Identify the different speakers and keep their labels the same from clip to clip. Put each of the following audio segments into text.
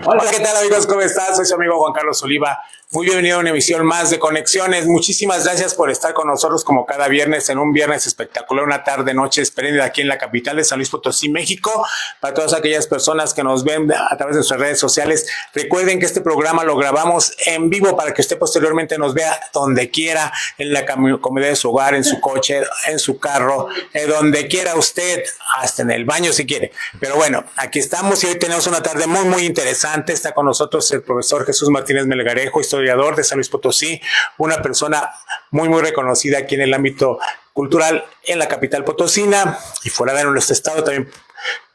Speaker 1: Hola, ¿qué tal amigos? ¿Cómo estás? Soy su amigo Juan Carlos Oliva. Muy bienvenido a una emisión más de Conexiones. Muchísimas gracias por estar con nosotros como cada viernes en un viernes espectacular, una tarde, noche espléndida aquí en la capital de San Luis Potosí, México. Para todas aquellas personas que nos ven a través de nuestras redes sociales, recuerden que este programa lo grabamos en vivo para que usted posteriormente nos vea donde quiera, en la comodidad de su hogar, en su coche, en su carro, donde quiera usted, hasta en el baño si quiere. Pero bueno, aquí estamos y hoy tenemos una tarde muy interesante. Está con nosotros el profesor Jesús Martínez Melgarejo, historiador de San Luis Potosí, una persona muy reconocida aquí en el ámbito cultural en la capital potosina y fuera de nuestro estado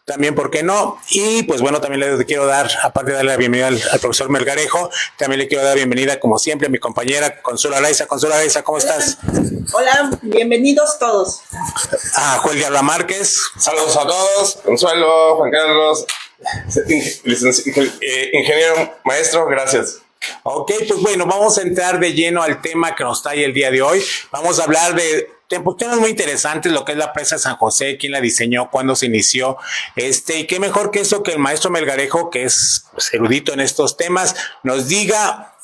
Speaker 1: también, ¿por qué no? Y pues bueno, también le quiero dar, aparte de darle la bienvenida al profesor Melgarejo, también le quiero dar bienvenida, como siempre, a mi compañera Consuelo Araiza. Consuelo Araiza, ¿cómo estás?
Speaker 2: Hola, bienvenidos todos.
Speaker 1: A Joel Diabla Márquez.
Speaker 3: Saludos a todos. Consuelo, Juan Carlos, ingeniero, maestro, gracias.
Speaker 1: Ok, pues bueno, vamos a entrar de lleno al tema que nos trae el día de hoy. Vamos a hablar de temas muy interesantes, lo que es la presa San José, quién la diseñó, cuándo se inició, y qué mejor que eso que el maestro Melgarejo, que es erudito en estos temas, nos diga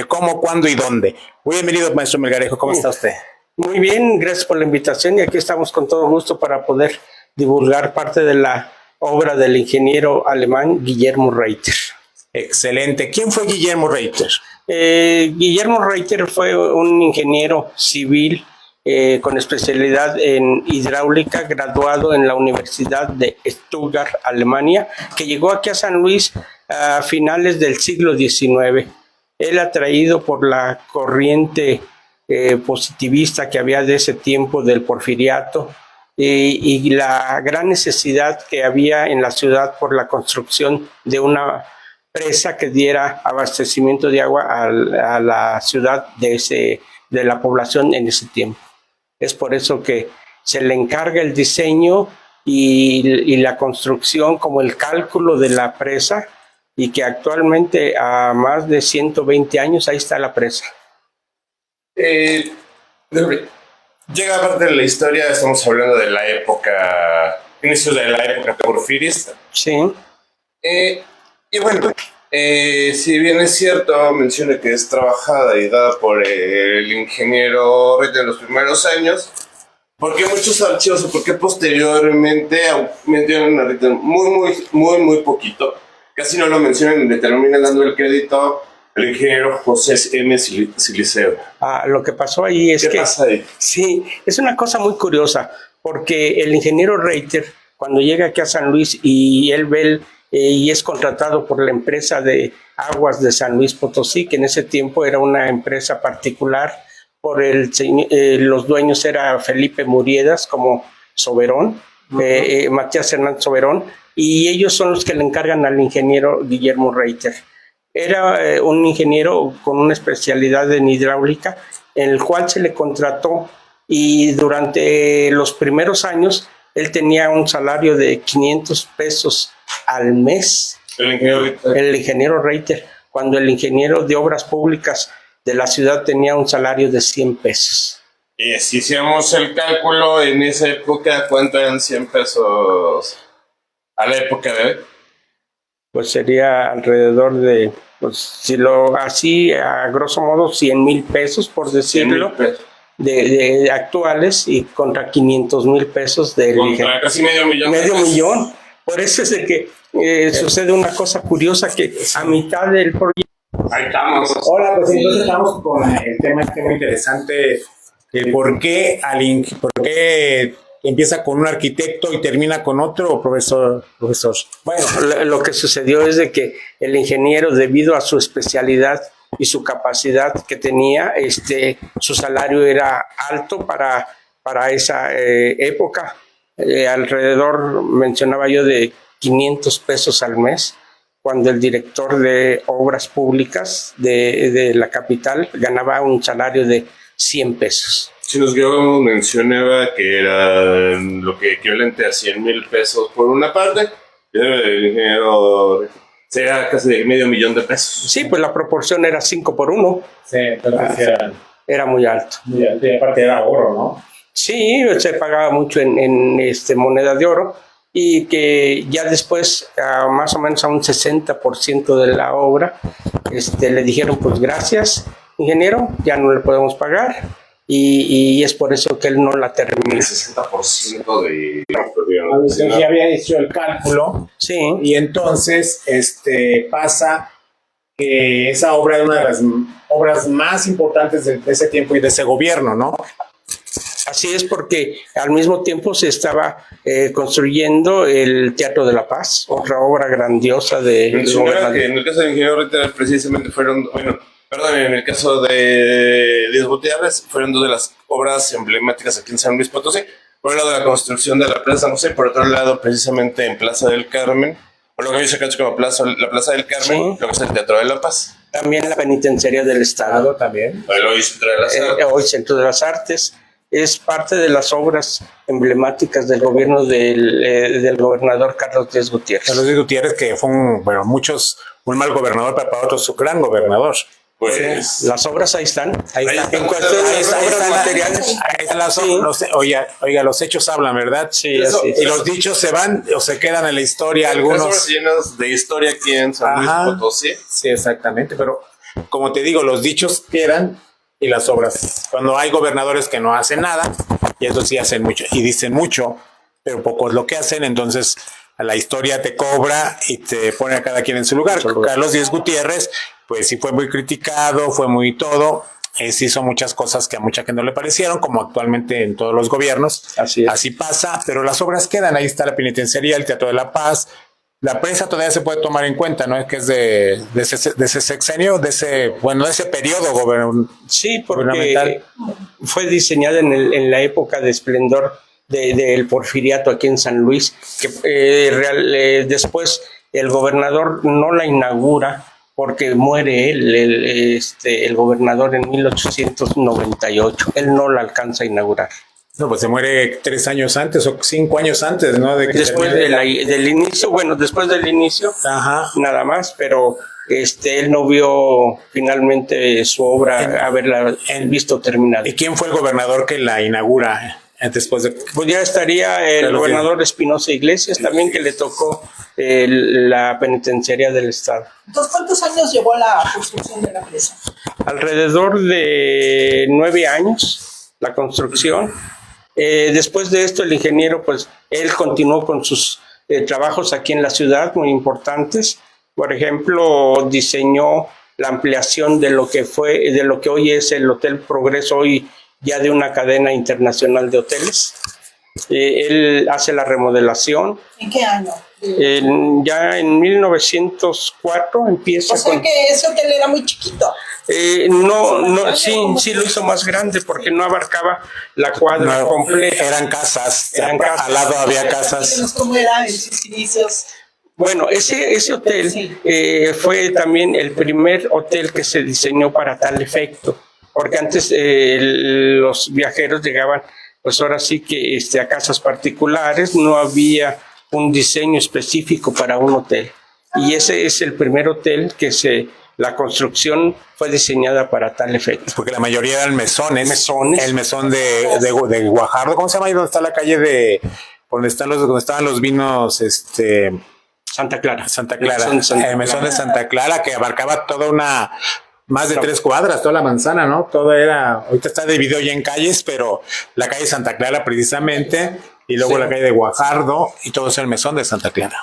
Speaker 1: cómo, cuándo y dónde. Muy bienvenido, maestro Melgarejo, ¿cómo está usted?
Speaker 4: Muy bien, gracias por la invitación y aquí estamos con todo gusto para poder divulgar parte de la obra del ingeniero alemán Guillermo Reuter.
Speaker 1: Excelente. ¿Quién fue Guillermo Reuter?
Speaker 4: Guillermo Reuter fue un ingeniero civil con especialidad en hidráulica, graduado en la Universidad de Stuttgart, Alemania, que llegó aquí a San Luis a finales del siglo XIX. Él, atraído por la corriente positivista que había de ese tiempo del porfiriato y la gran necesidad que había en la ciudad por la construcción de una presa que diera abastecimiento de agua a la ciudad de la población en ese tiempo. Es por eso que se le encarga el diseño y la construcción como el cálculo de la presa y que actualmente a más de 120 años ahí está la presa.
Speaker 3: Llega parte de la historia, estamos hablando de la época, inicios de la época porfirista.
Speaker 4: Sí.
Speaker 3: Y bueno, si bien es cierto, menciona que es trabajada y dada por el ingeniero Reuter en los primeros años, ¿por qué muchos archivos o por qué posteriormente mencionan a Reuter muy poquito? Casi no lo mencionan y le terminan dando el crédito al ingeniero José M. Siliceo.
Speaker 4: Lo que pasó ahí es
Speaker 3: ¿Qué pasa ahí?
Speaker 4: Sí, es una cosa muy curiosa, porque el ingeniero Reuter, cuando llega aquí a San Luis y él ve y es contratado por la empresa de aguas de San Luis Potosí, que en ese tiempo era una empresa particular, los dueños era Felipe Muriedas como Soberón, Matías Hernández Soberón, y ellos son los que le encargan al ingeniero Guillermo Reuter. Era un ingeniero con una especialidad en hidráulica, en el cual se le contrató y durante los primeros años él tenía un salario de 500 pesos al mes. El ingeniero Reuter, cuando el ingeniero de obras públicas de la ciudad tenía un salario de 100 pesos.
Speaker 3: Y si hiciéramos el cálculo en esa época, ¿cuánto eran 100 pesos a la época de hoy?
Speaker 4: Pues sería alrededor de, pues si lo así a grosso modo, 100,000 pesos, por decirlo.
Speaker 3: 100,000 pesos.
Speaker 4: De actuales y contra 500,000 pesos del
Speaker 3: contra casi medio millón.
Speaker 4: Medio millón. Por eso es de que sucede una cosa curiosa que a mitad del proyecto.
Speaker 3: Ahí estamos.
Speaker 1: Hola, pues entonces estamos con el tema muy interesante. ¿Por qué empieza con un arquitecto y termina con otro, profesor?
Speaker 4: Bueno, lo que sucedió es de que el ingeniero, debido a su especialidad y su capacidad que tenía, su salario era alto para esa época, alrededor, mencionaba yo, de 500 pesos al mes, cuando el director de obras públicas de la capital ganaba un salario de 100 pesos.
Speaker 3: Si nos mencionaba que era lo que equivalente a 100,000 pesos por una parte, el ingeniero sea casi de medio millón de pesos.
Speaker 4: Sí, pues la proporción era 5 por 1.
Speaker 1: Sí, entonces
Speaker 4: era muy alto.
Speaker 1: Muy alto, y aparte era oro, ¿no?
Speaker 4: Sí, se pagaba mucho en moneda de oro y que ya después, más o menos a un 60% de la obra, le dijeron, pues gracias, ingeniero, ya no le podemos pagar, y es por eso que él no la terminó.
Speaker 3: El 60% de...
Speaker 1: Ya había hecho el cálculo,
Speaker 4: Sí.
Speaker 1: y entonces pasa que esa obra es una de las obras más importantes de ese tiempo y de ese gobierno, ¿no?
Speaker 4: Así es, porque al mismo tiempo se estaba construyendo el Teatro de la Paz, otra obra grandiosa de...
Speaker 3: Mencionaba que en el caso del ingeniero Ritter precisamente fueron, en el caso de Díaz Gutiérrez, fueron dos de las obras emblemáticas aquí en San Luis Potosí. Por un lado, la construcción de la Plaza San José, por otro lado, precisamente en Plaza del Carmen, o lo que hoy se conoce como la Plaza del Carmen,
Speaker 4: Sí.
Speaker 3: lo que es el Teatro de la Paz.
Speaker 4: También la Penitenciaría del Estado,
Speaker 1: También.
Speaker 3: Hoy Centro de las Artes.
Speaker 4: hoy Centro de las Artes, es parte de las obras emblemáticas del gobierno del gobernador Carlos Díaz Gutiérrez.
Speaker 1: Carlos Díaz Gutiérrez, que fue un mal gobernador, pero para otros un gran gobernador.
Speaker 3: Pues...
Speaker 4: Las obras ahí están.
Speaker 1: Ahí está.
Speaker 4: En cuestión de las obras materiales.
Speaker 1: Ahí están
Speaker 4: Sí.
Speaker 1: oiga, los hechos hablan, ¿verdad?
Speaker 4: Sí,
Speaker 3: Eso-
Speaker 4: así es.
Speaker 1: Y los dichos se van o se quedan en la historia,
Speaker 3: Las obras
Speaker 1: algunos.
Speaker 3: llenas de historia aquí en San Luis
Speaker 1: Ajá.
Speaker 3: Potosí.
Speaker 1: Sí, exactamente, pero como te digo, los dichos quedan y las obras. Cuando hay gobernadores que no hacen nada, y eso sí hacen mucho, y dicen mucho, pero poco es lo que hacen, entonces a la historia te cobra y te pone a cada quien en su lugar. Carlos Díaz Gutiérrez, pues sí fue muy criticado, fue muy todo, se hizo muchas cosas que a mucha gente no le parecieron, como actualmente en todos los gobiernos.
Speaker 4: Así es.
Speaker 1: Así pasa, pero las obras quedan, ahí está la penitenciaría, el Teatro de la Paz. La presa todavía se puede tomar en cuenta, ¿no? Es que es de ese sexenio, de ese periodo
Speaker 4: Sí, porque
Speaker 1: gubernamental.
Speaker 4: fue diseñada en la época de esplendor del porfiriato aquí en San Luis, que después el gobernador no la inaugura porque muere el gobernador en 1898. Él no la alcanza a inaugurar.
Speaker 1: No, pues se muere 3 años antes o 5 años antes, ¿no? De que
Speaker 4: Después del inicio, después del inicio,
Speaker 1: Ajá.
Speaker 4: nada más, pero él no vio finalmente su obra haberla visto terminada.
Speaker 1: ¿Y quién fue el gobernador que la inaugura después de...?
Speaker 4: Pues ya estaría el
Speaker 1: Claro,
Speaker 4: gobernador Espinosa Iglesias también, que le tocó la penitenciaría del Estado.
Speaker 2: Entonces, ¿cuántos años llevó la construcción de la presa?
Speaker 4: Alrededor de 9 años la construcción. Después de esto, el ingeniero, pues, él continuó con sus trabajos aquí en la ciudad, muy importantes. Por ejemplo, diseñó la ampliación de lo que hoy es el Hotel Progreso, hoy ya de una cadena internacional de hoteles. Él hace la remodelación.
Speaker 2: ¿En qué año?
Speaker 4: Ya en 1904 empieza
Speaker 2: O sea
Speaker 4: con...
Speaker 2: que ese hotel era muy chiquito.
Speaker 4: Sí lo hizo más grande porque no abarcaba la cuadra
Speaker 1: No,
Speaker 4: completa.
Speaker 1: eran casas,
Speaker 4: Eran casas.
Speaker 1: al lado había
Speaker 2: Díganos
Speaker 1: casas.
Speaker 2: cómo era en sus inicios.
Speaker 4: Bueno, ese hotel
Speaker 2: Sí.
Speaker 4: fue también el primer hotel que se diseñó para tal efecto, porque antes los viajeros llegaban, pues ahora sí que a casas particulares, no había un diseño específico para un hotel. Y ese es el primer hotel que la construcción fue diseñada para tal efecto.
Speaker 1: Porque la mayoría eran mesones.
Speaker 4: Mesones.
Speaker 1: El mesón de Guajardo, ¿cómo se llama ahí donde está la calle donde estaban los vinos,
Speaker 4: Santa Clara.
Speaker 1: Santa Clara,
Speaker 4: El mesón de Santa
Speaker 1: el mesón
Speaker 4: Clara.
Speaker 1: de Santa Clara, que abarcaba más de 3 cuadras, toda la manzana, ¿no? Ahorita está dividido ya en calles, pero la calle Santa Clara precisamente, y luego
Speaker 4: Sí.
Speaker 1: la calle de Guajardo, y todo es el mesón de Santa Clara.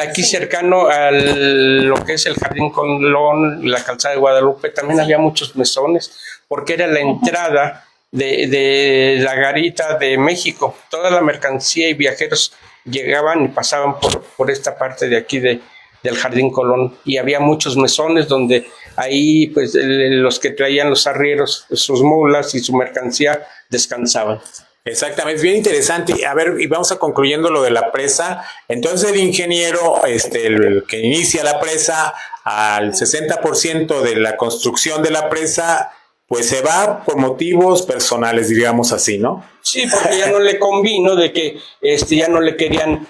Speaker 4: Aquí cercano a lo que es el Jardín Colón, la calzada de Guadalupe, también había muchos mesones, porque era la entrada de la garita de México. Toda la mercancía y viajeros llegaban y pasaban por esta parte de aquí del Jardín Colón, y había muchos mesones donde ahí pues los que traían los arrieros, sus mulas y su mercancía descansaban.
Speaker 1: Exactamente, es bien interesante. A ver, y vamos a concluyendo lo de la presa. Entonces el ingeniero, el que inicia la presa, al 60% de la construcción de la presa, pues se va por motivos personales, diríamos así, ¿no?
Speaker 4: Sí, porque ya no le convino de que ya no le querían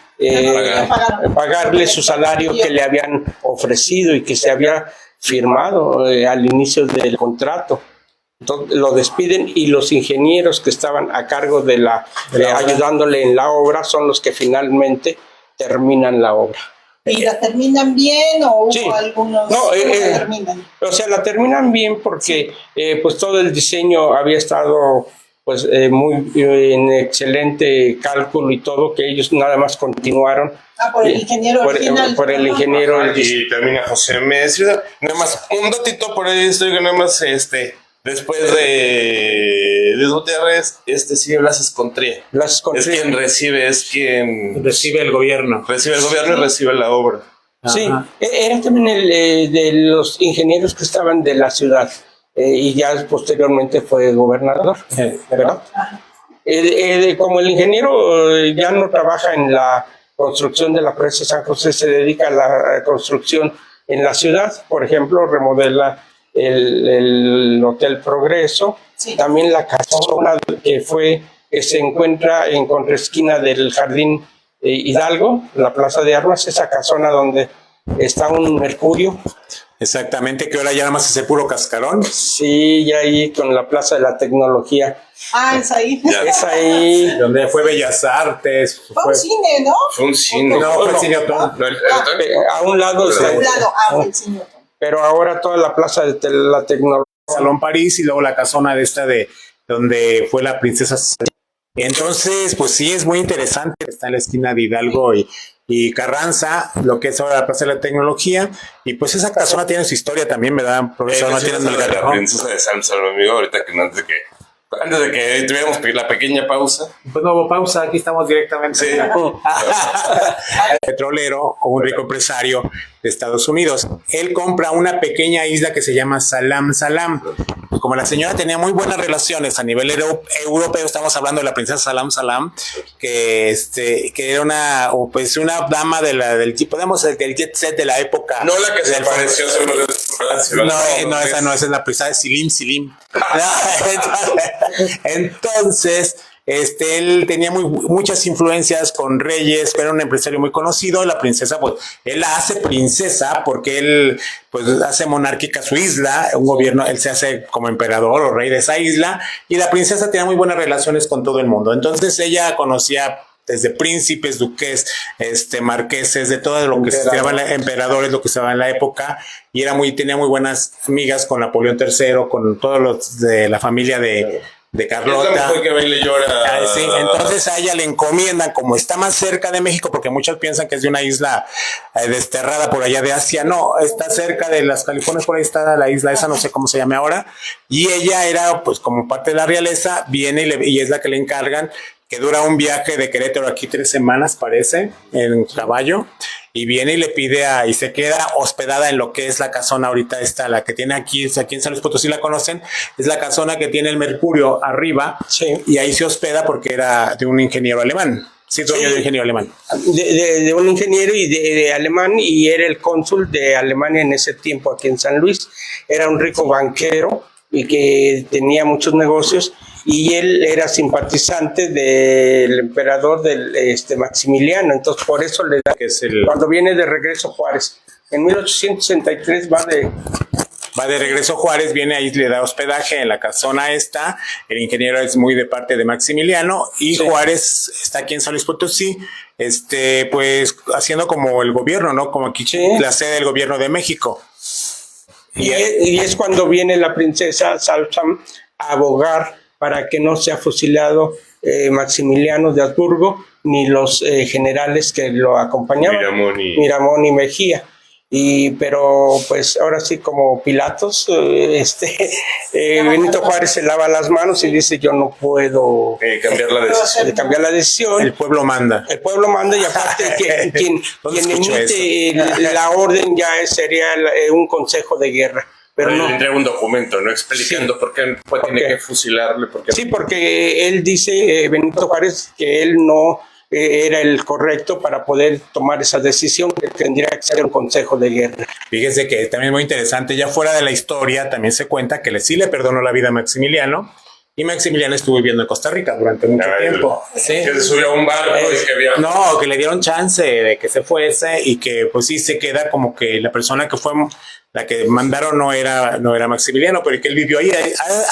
Speaker 4: pagarle su salario que le habían ofrecido y que se había firmado al inicio del contrato. Entonces lo despiden, y los ingenieros que estaban a cargo de ayudándole en la obra son los que finalmente terminan la obra.
Speaker 2: ¿Y la terminan bien o hubo
Speaker 4: Sí.
Speaker 2: algunos
Speaker 4: No,
Speaker 2: que no la terminan?
Speaker 4: O sea, la terminan bien porque pues todo el diseño había estado pues muy en excelente cálculo y todo, que ellos nada más continuaron.
Speaker 2: Por el ingeniero original.
Speaker 4: Por el ingeniero.
Speaker 3: Y termina José Messi. Nada más, un datito por ahí, estoy que nada más después de Gutiérrez, sí, Blas Escontría.
Speaker 4: Las
Speaker 3: Es quien recibe
Speaker 1: Recibe el gobierno.
Speaker 3: recibe el gobierno y recibe la obra.
Speaker 4: Sí,
Speaker 1: Ajá.
Speaker 4: era también de los ingenieros que estaban de la ciudad y ya posteriormente fue gobernador, ¿verdad? Como el ingeniero ya no trabaja en la construcción de la presa San José, se dedica a la construcción en la ciudad, por ejemplo, remodela el Hotel Progreso,
Speaker 2: Sí.
Speaker 4: también la casona que se encuentra en contraesquina del Jardín Hidalgo, la Plaza de Armas, esa casona donde está un Mercurio.
Speaker 1: Exactamente, que ahora ya nada más es el puro cascarón.
Speaker 4: Sí, ya ahí con la Plaza de la Tecnología.
Speaker 2: Es ahí.
Speaker 4: Es ahí.
Speaker 1: Donde fue Bellas Artes.
Speaker 2: Fue un cine, ¿no?
Speaker 3: Fue un cine.
Speaker 1: No, fue el cine Otón.
Speaker 3: No, el
Speaker 4: A un lado
Speaker 2: A
Speaker 4: está,
Speaker 2: un lado, fue el cine.
Speaker 4: pero ahora toda la Plaza de la Tecnología.
Speaker 1: Salón París y luego la casona de donde fue la princesa. Entonces, pues sí, es muy interesante. Está en la esquina de Hidalgo y Carranza, lo que es ahora la Plaza de la Tecnología. Y pues esa casona tiene su historia también, ¿verdad, profesor? No tienen el
Speaker 3: la
Speaker 1: garrafón.
Speaker 3: princesa de Salsa, amigo, ahorita que antes de que tuviéramos la pequeña pausa.
Speaker 1: Pues no hubo pausa, aquí estamos directamente.
Speaker 3: Sí.
Speaker 1: Petrolero o un rico empresario de Estados Unidos. Él compra una pequeña isla que se llama Salam Salam. Como la señora tenía muy buenas relaciones a nivel europeo, estamos hablando de la princesa Salam Salam, que era una dama del tipo, digamos, del jet set de la época.
Speaker 3: No la que se
Speaker 1: del
Speaker 3: apareció sobre
Speaker 1: no, esa es la princesa de Silim. Entonces, él tenía muchas influencias con reyes, era un empresario muy conocido. La princesa, pues, él la hace princesa porque él, pues, hace monárquica su isla, un gobierno, él se hace como emperador o rey de esa isla, y la princesa tenía muy buenas relaciones con todo el mundo. Entonces, ella conocía desde príncipes, duques, marqueses, de todo lo que se llama emperadores, lo que se llama en la época, y tenía muy buenas amigas con Napoleón III, con todos los de la familia de Carlota.
Speaker 3: Es la mujer que va y le llora.
Speaker 1: Sí, entonces a ella le encomiendan, como está más cerca de México, porque muchos piensan que es de una isla desterrada por allá de Asia. No, está cerca de las Californias, por ahí está la isla esa, no sé cómo se llame ahora, y ella era, pues, como parte de la realeza, viene y es la que le encargan, que dura un viaje de Querétaro aquí 3 semanas, parece, en caballo, y viene y le pide y se queda hospedada en lo que es la casona ahorita la que tiene aquí en San Luis Potosí, la conocen, es la casona que tiene el Mercurio arriba,
Speaker 4: Sí.
Speaker 1: y ahí se hospeda porque era de un ingeniero alemán, dueño de un ingeniero alemán.
Speaker 4: De un ingeniero y de alemán, y era el cónsul de Alemania en ese tiempo aquí en San Luis. Era un rico banquero y que tenía muchos negocios, y él era simpatizante del emperador Maximiliano. Entonces por eso le da,
Speaker 1: Que es
Speaker 4: cuando viene de regreso Juárez en 1863 va
Speaker 1: de regreso Juárez, viene ahí, le da hospedaje en la casona esta. El ingeniero es muy de parte de Maximiliano, y
Speaker 4: Sí.
Speaker 1: Juárez está aquí en San Luis Potosí, pues haciendo como el gobierno, ¿no? Como aquí,
Speaker 4: Sí.
Speaker 1: la sede del gobierno de México.
Speaker 4: y es cuando viene la princesa Salsam a abogar para que no sea fusilado Maximiliano de Habsburgo ni los generales que lo acompañaban, Miramón y Mejía. Pero pues ahora sí, como Pilatos, Benito Juárez se lava las manos y dice: yo no puedo
Speaker 3: cambiar la decisión.
Speaker 4: cambiar la decisión.
Speaker 1: El pueblo manda.
Speaker 4: El pueblo manda, y aparte quien emite la orden ya sería un consejo de guerra. Pero
Speaker 3: Pero
Speaker 4: no.
Speaker 3: le entrega un documento, ¿no? Explicando por qué tiene que fusilarle.
Speaker 4: Sí, porque él dice, Benito Juárez, que él no era el correcto para poder tomar esa decisión, que tendría que ser un consejo de guerra.
Speaker 1: Fíjese que también es muy interesante, ya fuera de la historia, también se cuenta que sí le perdonó la vida a Maximiliano, Y Maximiliano estuvo viviendo en Costa Rica durante mucho tiempo. Sí.
Speaker 3: Que se subió a un barco y que viajó.
Speaker 1: No, que le dieron chance de que se fuese y que pues sí se queda como que la persona que fue la que mandaron no era Maximiliano, pero que él vivió ahí.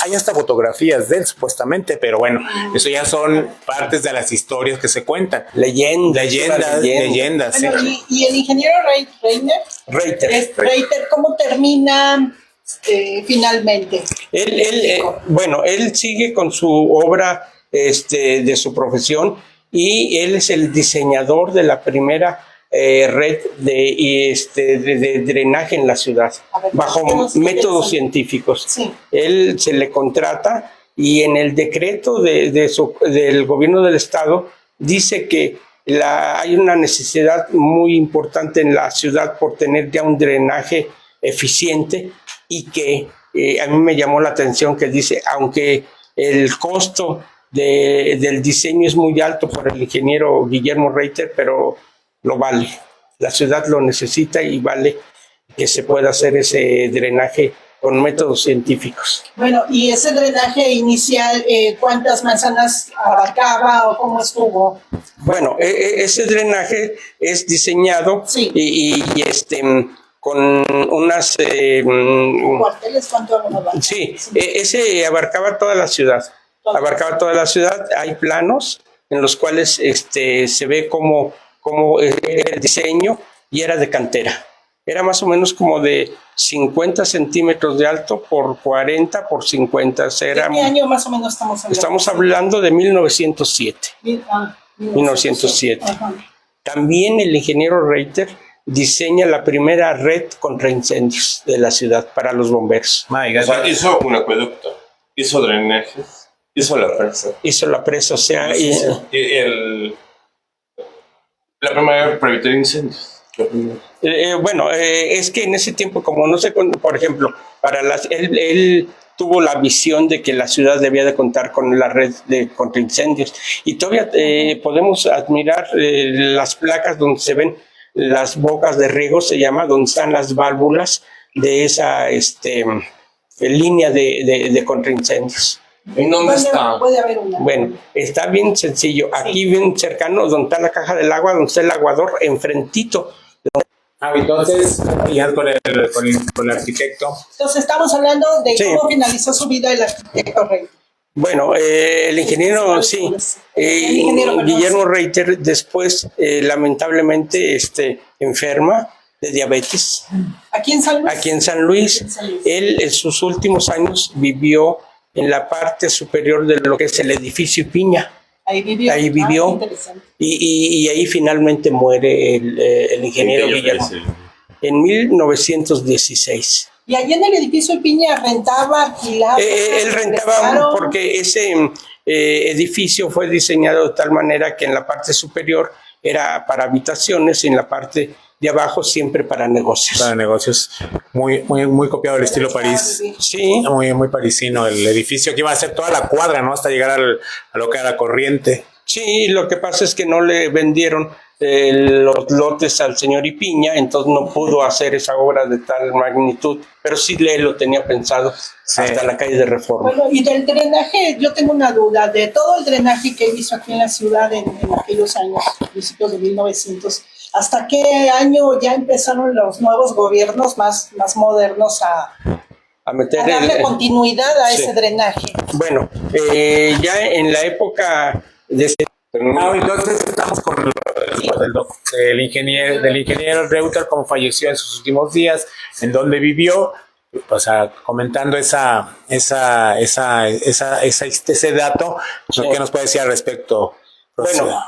Speaker 1: Hay hasta fotografías de él supuestamente, pero bueno, eso ya son partes de las historias que se cuentan.
Speaker 4: Leyendas,
Speaker 1: Leyendas.
Speaker 2: Bueno,
Speaker 1: Sí.
Speaker 2: y el ingeniero Reiter, ¿cómo termina finalmente?
Speaker 4: Él sigue con su obra de su profesión y él es el diseñador de la primera red de drenaje en la ciudad, bajo métodos científicos.
Speaker 2: Sí.
Speaker 4: Él se le contrata y en el decreto del gobierno del estado dice que hay una necesidad muy importante en la ciudad por tener ya un drenaje eficiente y que a mí me llamó la atención que dice, aunque el costo del diseño es muy alto por el ingeniero Guillermo Reiter, pero lo vale. La ciudad lo necesita y vale que se pueda hacer ese drenaje con métodos científicos.
Speaker 2: Bueno, y ese drenaje inicial, ¿cuántas manzanas abarcaba o cómo estuvo?
Speaker 4: Bueno, ese drenaje es diseñado
Speaker 2: Sí.
Speaker 4: y con unas...
Speaker 2: ¿Cuarteles cuánto nos va?
Speaker 4: Sí, ese abarcaba toda la ciudad. Abarcaba toda la ciudad. Hay planos en los cuales se ve cómo era el diseño y era de cantera. Era más o menos como de 50 centímetros de alto por 40 por 50.
Speaker 2: ¿De qué año más o menos estamos hablando?
Speaker 4: Estamos hablando de 1907. 1907.
Speaker 2: Ajá.
Speaker 4: También el ingeniero Reiter diseña la primera red contra incendios de la ciudad para los bomberos.
Speaker 3: O sea, hizo un acueducto, hizo drenajes, hizo la presa.
Speaker 4: Hizo la presa, o sea...
Speaker 3: La primera para evitar incendios.
Speaker 4: Es que en ese tiempo, como no sé, por ejemplo, él tuvo la visión de que la ciudad debía de contar con la red contra incendios. Y todavía podemos admirar las placas donde se ven las bocas de riego, se llama, donde están las válvulas de esa línea de contraincendios.
Speaker 3: ¿En dónde está?
Speaker 2: Puede haber una.
Speaker 4: Bueno, está bien sencillo. Aquí bien cercano, donde está la caja del agua, donde está el aguador, enfrentito.
Speaker 1: Entonces, ya con el arquitecto.
Speaker 2: Entonces estamos hablando de
Speaker 4: Sí.
Speaker 2: cómo finalizó su vida el arquitecto Reiter.
Speaker 4: Bueno, el ingeniero, sí,
Speaker 2: El ingeniero, perdón,
Speaker 4: Guillermo
Speaker 2: sí.
Speaker 4: Reiter después lamentablemente enferma de diabetes
Speaker 2: ¿Aquí en San Luis?
Speaker 4: aquí en San Luis.
Speaker 2: En San Luis.
Speaker 4: Él en sus últimos años vivió en la parte superior de lo que es el edificio Piña.
Speaker 2: Ahí vivió.
Speaker 4: Ahí vivió.
Speaker 2: Ah, interesante.
Speaker 4: Y ahí finalmente muere el ingeniero Guillermo en 1916.
Speaker 2: Y allí en el edificio Piña rentaba, alquilaba.
Speaker 4: Él rentaba
Speaker 2: prestaron.
Speaker 4: porque ese edificio fue diseñado de tal manera que en la parte superior era para habitaciones y en la parte de abajo siempre para negocios.
Speaker 1: Para negocios, muy copiado del estilo París.
Speaker 4: Sí,
Speaker 1: Muy parisino el edificio, que iba a ser toda la cuadra, ¿no? Hasta llegar a lo que era la corriente.
Speaker 4: sí, lo que pasa es que no le vendieron los lotes al señor Ipiña, entonces no pudo hacer esa obra de tal magnitud, pero sí lo tenía pensado hasta la calle de Reforma.
Speaker 2: Bueno, y del drenaje, yo tengo una duda, de todo el drenaje que hizo aquí en la ciudad en aquellos años, principios de 1900, ¿hasta qué año ya empezaron los nuevos gobiernos más modernos
Speaker 4: A meter
Speaker 2: a darle continuidad a
Speaker 4: sí.
Speaker 2: ese drenaje?
Speaker 4: Bueno, ya en la época de...
Speaker 1: Entonces estamos con del ingeniero Reuter, como falleció en sus últimos días, en donde vivió, o sea, comentando ese dato,
Speaker 4: Sí.
Speaker 1: ¿qué nos puede decir al respecto, profesor?
Speaker 4: Bueno,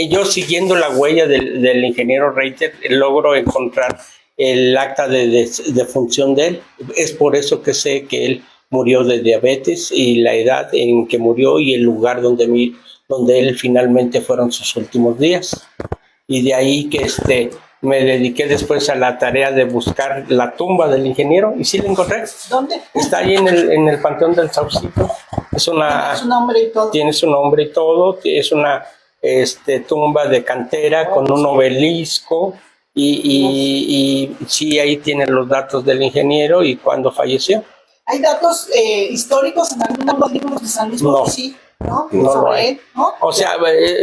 Speaker 4: yo siguiendo la huella del ingeniero Reiter logro encontrar el acta de función de él. Es por eso que sé que él murió de diabetes y la edad en que murió y el lugar donde él finalmente fueron sus últimos días. Y de ahí que me dediqué después a la tarea de buscar la tumba del ingeniero y sí la encontré.
Speaker 2: ¿Dónde?
Speaker 4: Está ahí en el Panteón del Saucito.
Speaker 2: Su nombre y todo.
Speaker 4: Tiene su nombre y todo. Es una tumba de cantera con un obelisco y sí, ahí tienen los datos del ingeniero y cuándo falleció.
Speaker 2: Hay datos históricos en algunos libros de San Luis Potosí, ¿no?
Speaker 4: No lo
Speaker 2: Sobre
Speaker 4: hay.
Speaker 2: él, ¿no?
Speaker 4: O sea,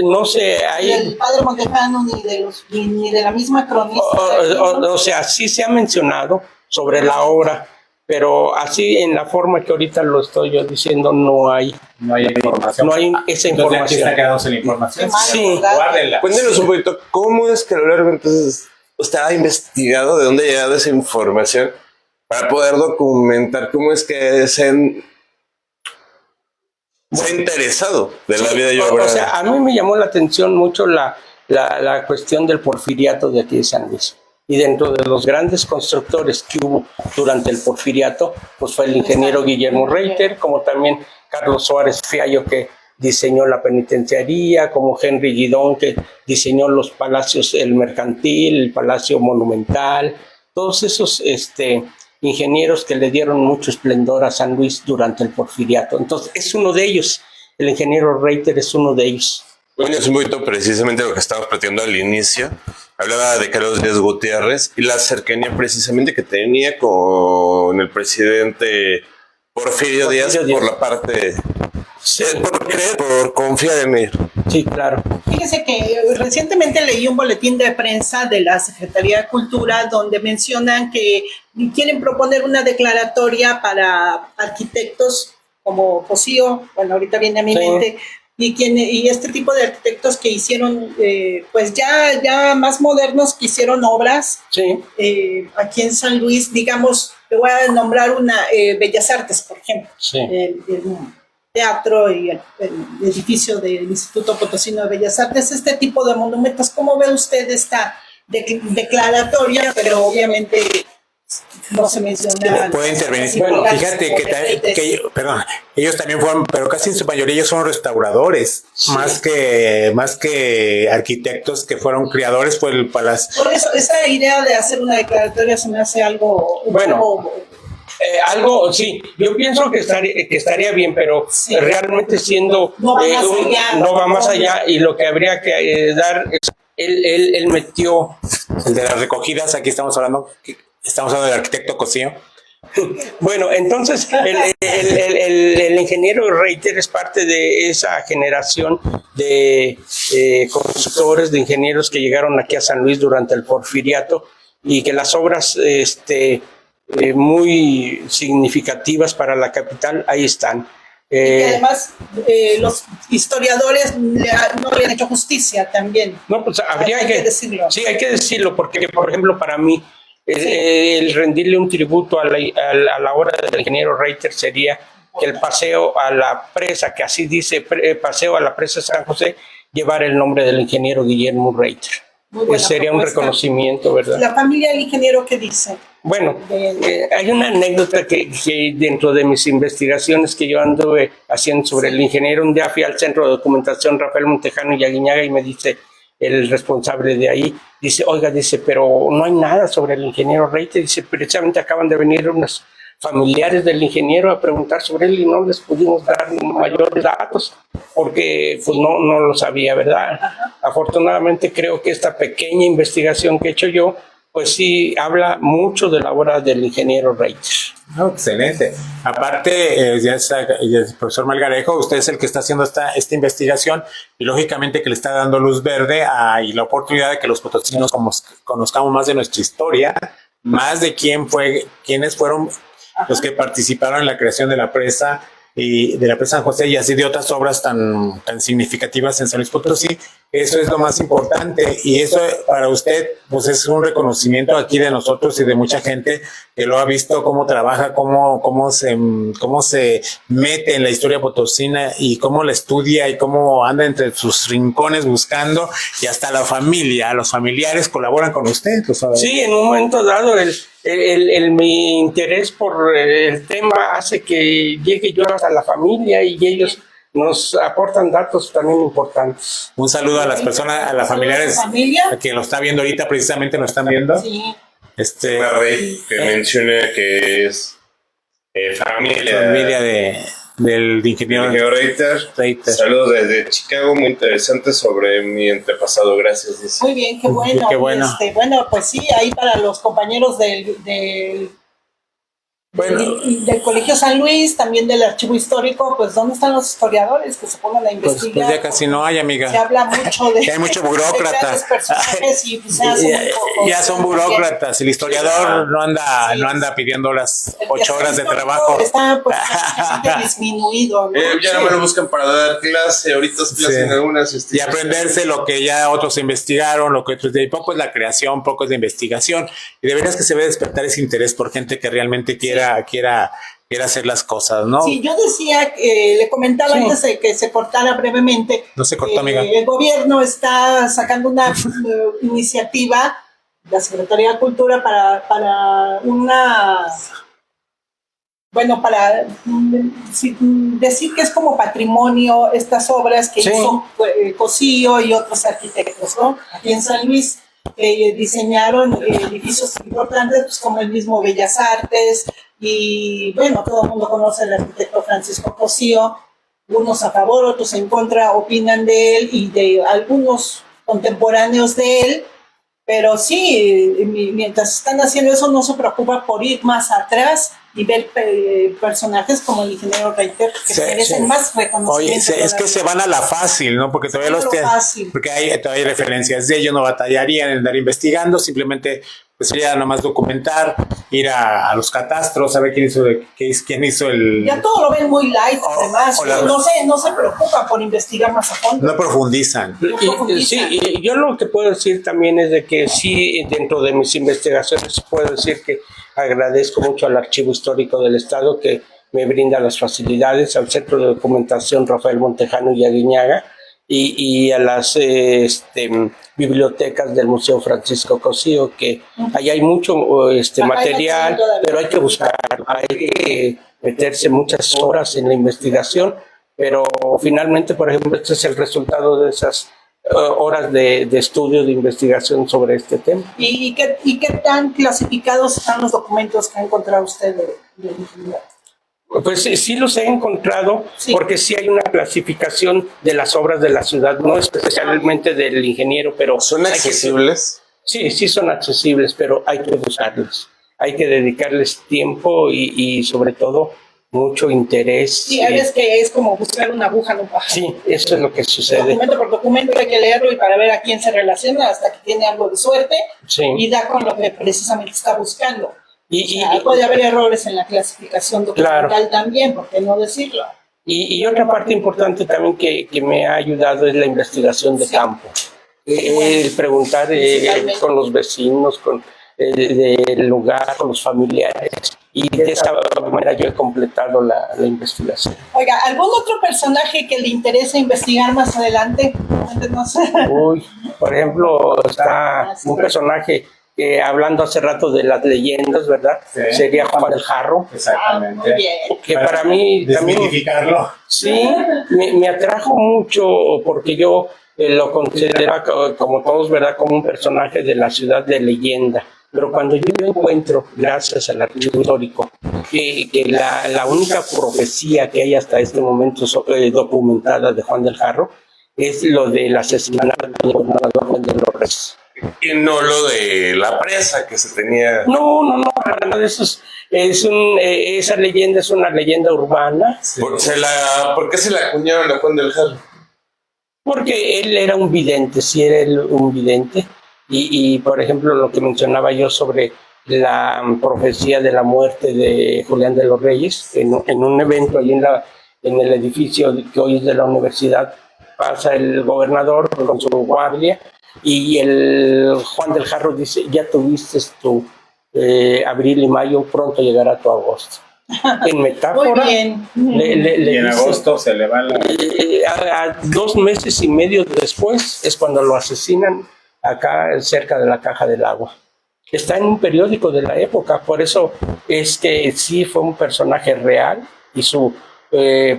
Speaker 4: no sé,
Speaker 2: Ni
Speaker 4: hay...
Speaker 2: del padre Montejano, ni de la misma cronista.
Speaker 4: O sea, sí se ha mencionado sobre la obra, pero así en la forma que ahorita lo estoy yo diciendo no hay
Speaker 1: información.
Speaker 4: no hay esa
Speaker 1: Entonces aquí
Speaker 4: información.
Speaker 1: está quedándose la información.
Speaker 2: Qué mal,
Speaker 4: Sí.
Speaker 2: ¿verdad?
Speaker 1: Guárdenla.
Speaker 3: Cuéntenos un poquito, ¿cómo es que a lo largo entonces usted ha investigado de dónde ha llegado esa información para poder documentar cómo es que se ha interesado de la vida y obra?
Speaker 4: O sea, a mí me llamó la atención mucho la cuestión del porfiriato de aquí de San Luis. Y dentro de los grandes constructores que hubo durante el porfiriato, pues fue el ingeniero Guillermo Reiter, como también Carlos Suárez Fiallo, que diseñó la penitenciaría, como Henry Guidón, que diseñó los palacios, el mercantil, el palacio monumental, todos esos ingenieros que le dieron mucho esplendor a San Luis durante el porfiriato. Entonces, es uno de ellos, el ingeniero Reiter es uno de ellos.
Speaker 3: Bueno, es un poquito precisamente lo que estábamos platicando al inicio. Hablaba de Carlos Díaz Gutiérrez y la cercanía precisamente que tenía con el presidente Porfirio Díaz por la parte...
Speaker 4: Sí,
Speaker 3: por creer, por confiar en él.
Speaker 4: sí, claro.
Speaker 2: Fíjese que recientemente leí un boletín de prensa de la Secretaría de Cultura donde mencionan que quieren proponer una declaratoria para arquitectos como Cosío, bueno, ahorita viene a mi mente, y este tipo de arquitectos que hicieron, pues ya más modernos, que hicieron obras
Speaker 4: Sí.
Speaker 2: aquí en San Luis, digamos, le voy a nombrar una, Bellas Artes, por ejemplo.
Speaker 4: Sí.
Speaker 2: El teatro y el edificio del Instituto Potosino de Bellas Artes, este tipo de monumentos. ¿Cómo ve usted esta declaratoria? Pero obviamente no se menciona.
Speaker 1: Puede intervenir.
Speaker 2: Bueno,
Speaker 1: Fíjate perdón, ellos también fueron, pero casi en su mayoría ellos son restauradores,
Speaker 4: Sí.
Speaker 1: más que arquitectos que fueron creadores por el palacio.
Speaker 2: Por eso, esa idea de hacer una declaratoria se me hace algo...
Speaker 4: Bueno. Algo, sí, yo pienso que estaría bien, pero
Speaker 2: Sí.
Speaker 4: realmente siendo
Speaker 2: No va más allá.
Speaker 4: no va más allá, y lo que habría que dar es, él metió,
Speaker 1: El de las recogidas, aquí estamos hablando del arquitecto Cosío.
Speaker 4: bueno, entonces el ingeniero Reiter es parte de esa generación de constructores, de ingenieros que llegaron aquí a San Luis durante el porfiriato, y que las obras muy significativas para la capital ahí están.
Speaker 2: Y que además los historiadores no le han hecho justicia también.
Speaker 4: No, pues habría
Speaker 2: Hay que decirlo.
Speaker 4: Sí, hay que decirlo, porque, por ejemplo, para mí, el rendirle un tributo a la obra del ingeniero Reiter sería que el paseo a la presa, que así dice, paseo a la presa San José, llevar el nombre del ingeniero Guillermo Reiter.
Speaker 2: Muy buena
Speaker 4: Sería un
Speaker 2: propuesta.
Speaker 4: reconocimiento, ¿verdad?
Speaker 2: La familia del ingeniero, ¿qué dice?
Speaker 4: Bueno, hay una anécdota que dentro de mis investigaciones que yo anduve haciendo sobre el ingeniero, un día fui al Centro de Documentación Rafael Montejano y Aguiñaga, y me dice el responsable de ahí, dice, oiga, dice, pero no hay nada sobre el ingeniero Reiter, dice, precisamente acaban de venir unos familiares del ingeniero a preguntar sobre él y no les pudimos dar mayores datos porque pues no lo sabía, ¿verdad? Ajá. Afortunadamente creo que esta pequeña investigación que he hecho yo pues sí habla mucho de la obra del ingeniero Reiter.
Speaker 1: Oh, excelente. Aparte, ya está el profesor Melgarejo, usted es el que está haciendo esta investigación y lógicamente que le está dando luz verde y la oportunidad de que los potosinos conozcamos más de nuestra historia, más de quiénes fueron los que participaron en la creación de la presa y de la presa San José y así de otras obras tan significativas en San Luis Potosí. Eso es lo más importante y eso para usted pues es un reconocimiento aquí de nosotros y de mucha gente que lo ha visto cómo trabaja, cómo se mete en la historia potosina y cómo la estudia y cómo anda entre sus rincones buscando y hasta la familia, los familiares colaboran con usted.
Speaker 4: Sí, en un momento dado mi interés por el tema hace que llegue yo hasta la familia y ellos nos aportan datos también importantes.
Speaker 1: Un saludo a las personas, a las familiares que lo está viendo ahorita, precisamente nos están viendo.
Speaker 2: Sí.
Speaker 3: Que menciona que es familia
Speaker 1: del ingeniero
Speaker 3: Reiter. Saludos desde Chicago, muy interesante sobre mi antepasado, gracias. Dice.
Speaker 2: Muy bien, qué bueno.
Speaker 1: Qué bueno.
Speaker 2: Bueno, pues sí, ahí para los compañeros del
Speaker 1: Bueno.
Speaker 2: Y del Colegio San Luis, también del Archivo Histórico, pues ¿dónde están los historiadores que se pongan a investigar?
Speaker 1: Pues ya casi no hay, amiga.
Speaker 2: Se habla mucho de...
Speaker 1: hay mucho burócrata.
Speaker 2: de grandes personajes y pues,
Speaker 1: ya son burócratas. El historiador no anda pidiendo las 8 horas de trabajo.
Speaker 2: Está pues disminuido, ¿no?
Speaker 3: Ya no me lo buscan para dar clase, ahorita es clase en algunas
Speaker 1: y aprenderse lo que ya otros investigaron, lo que otros de poco es la creación, poco es de investigación. Y de veras que se ve despertar ese interés por gente que realmente quiera hacer las cosas, ¿no?
Speaker 2: Sí, yo decía, le comentaba antes de que se cortara brevemente.
Speaker 1: No se cortó, amiga.
Speaker 2: El gobierno está sacando una iniciativa, la Secretaría de Cultura, para decir que es como patrimonio estas obras que hizo Cosío y otros arquitectos, ¿no? Aquí en San Luis diseñaron edificios importantes, pues, como el mismo Bellas Artes, y bueno, todo el mundo conoce al arquitecto Francisco Cosío, unos a favor, otros en contra, opinan de él y de algunos contemporáneos de él, pero sí, mientras están haciendo eso no se preocupa por ir más atrás y ver personajes como el ingeniero Reiter que merecen más reconocimiento.
Speaker 1: Oye, es que se van a la fácil, ¿no? Porque todavía porque todavía hay referencias de ellos, no batallarían en andar investigando, simplemente pues sería nomás documentar, ir a los catastros, saber quién hizo el...
Speaker 2: Ya todo lo ven muy light, además, no se preocupa por investigar más a fondo.
Speaker 1: No profundizan.
Speaker 4: Sí, yo lo que puedo decir también es de que sí, dentro de mis investigaciones puedo decir que agradezco mucho al Archivo Histórico del Estado que me brinda las facilidades, al Centro de Documentación Rafael Montejano y Aguiñaga y a las bibliotecas del Museo Francisco Cosío, que ahí hay mucho material, pero hay que buscar, hay que meterse muchas horas en la investigación, pero finalmente, por ejemplo, este es el resultado de esas horas de estudio, de investigación sobre este tema.
Speaker 2: ¿Y qué tan clasificados están los documentos que ha encontrado usted de
Speaker 4: Pues sí los he encontrado, porque sí hay una clasificación de las obras de la ciudad, no especialmente del ingeniero, pero...
Speaker 3: ¿Son accesibles?
Speaker 4: Sí son accesibles, pero hay que buscarlos. Hay que dedicarles tiempo y sobre todo mucho interés.
Speaker 2: Sí, es que es como buscar una aguja en un pajar.
Speaker 4: Sí, eso es lo que sucede.
Speaker 2: Documento por documento hay que leerlo y para ver a quién se relaciona hasta que tiene algo de suerte y da con lo que precisamente está buscando. Puede haber errores en la clasificación documental también, ¿por qué no decirlo?
Speaker 4: Y otra parte importante también que me ha ayudado es la investigación de campo. El preguntar con los vecinos, con el lugar, con los familiares. Y de esa manera yo he completado la investigación.
Speaker 2: Oiga, ¿algún otro personaje que le interese investigar más adelante? Cuéntenos.
Speaker 4: Uy, por ejemplo, está un personaje... hablando hace rato de las leyendas, ¿verdad? Sí. Sería Juan del Jarro.
Speaker 1: Exactamente.
Speaker 2: Muy bien.
Speaker 4: Que para mí también... Sí, me atrajo mucho porque yo lo consideraba como todos, ¿verdad? Como un personaje de la ciudad de leyenda. Pero cuando yo encuentro, gracias al Archivo Histórico, que la única profecía que hay hasta este momento documentada de Juan del Jarro es lo del asesinato del gobernador Juan de los Reyes.
Speaker 3: Y no lo de la presa que se tenía.
Speaker 4: No, nada de eso esa leyenda es una leyenda urbana.
Speaker 3: Sí. ¿Por qué se la acuñaron a Juan del Jarro?
Speaker 4: Porque él era un vidente, sí era un vidente. Y por ejemplo, lo que mencionaba yo sobre la profecía de la muerte de Julián de los Reyes, en un evento allí en el edificio que hoy es de la universidad, pasa el gobernador con su guardia. Y el Juan del Jarro dice, ya tuviste tu abril y mayo, pronto llegará tu agosto. En metáfora,
Speaker 2: muy bien.
Speaker 1: Y en agosto se le va
Speaker 4: a 2 meses y medio después es cuando lo asesinan acá cerca de la Caja del Agua. Está en un periódico de la época, por eso es que sí fue un personaje real y su...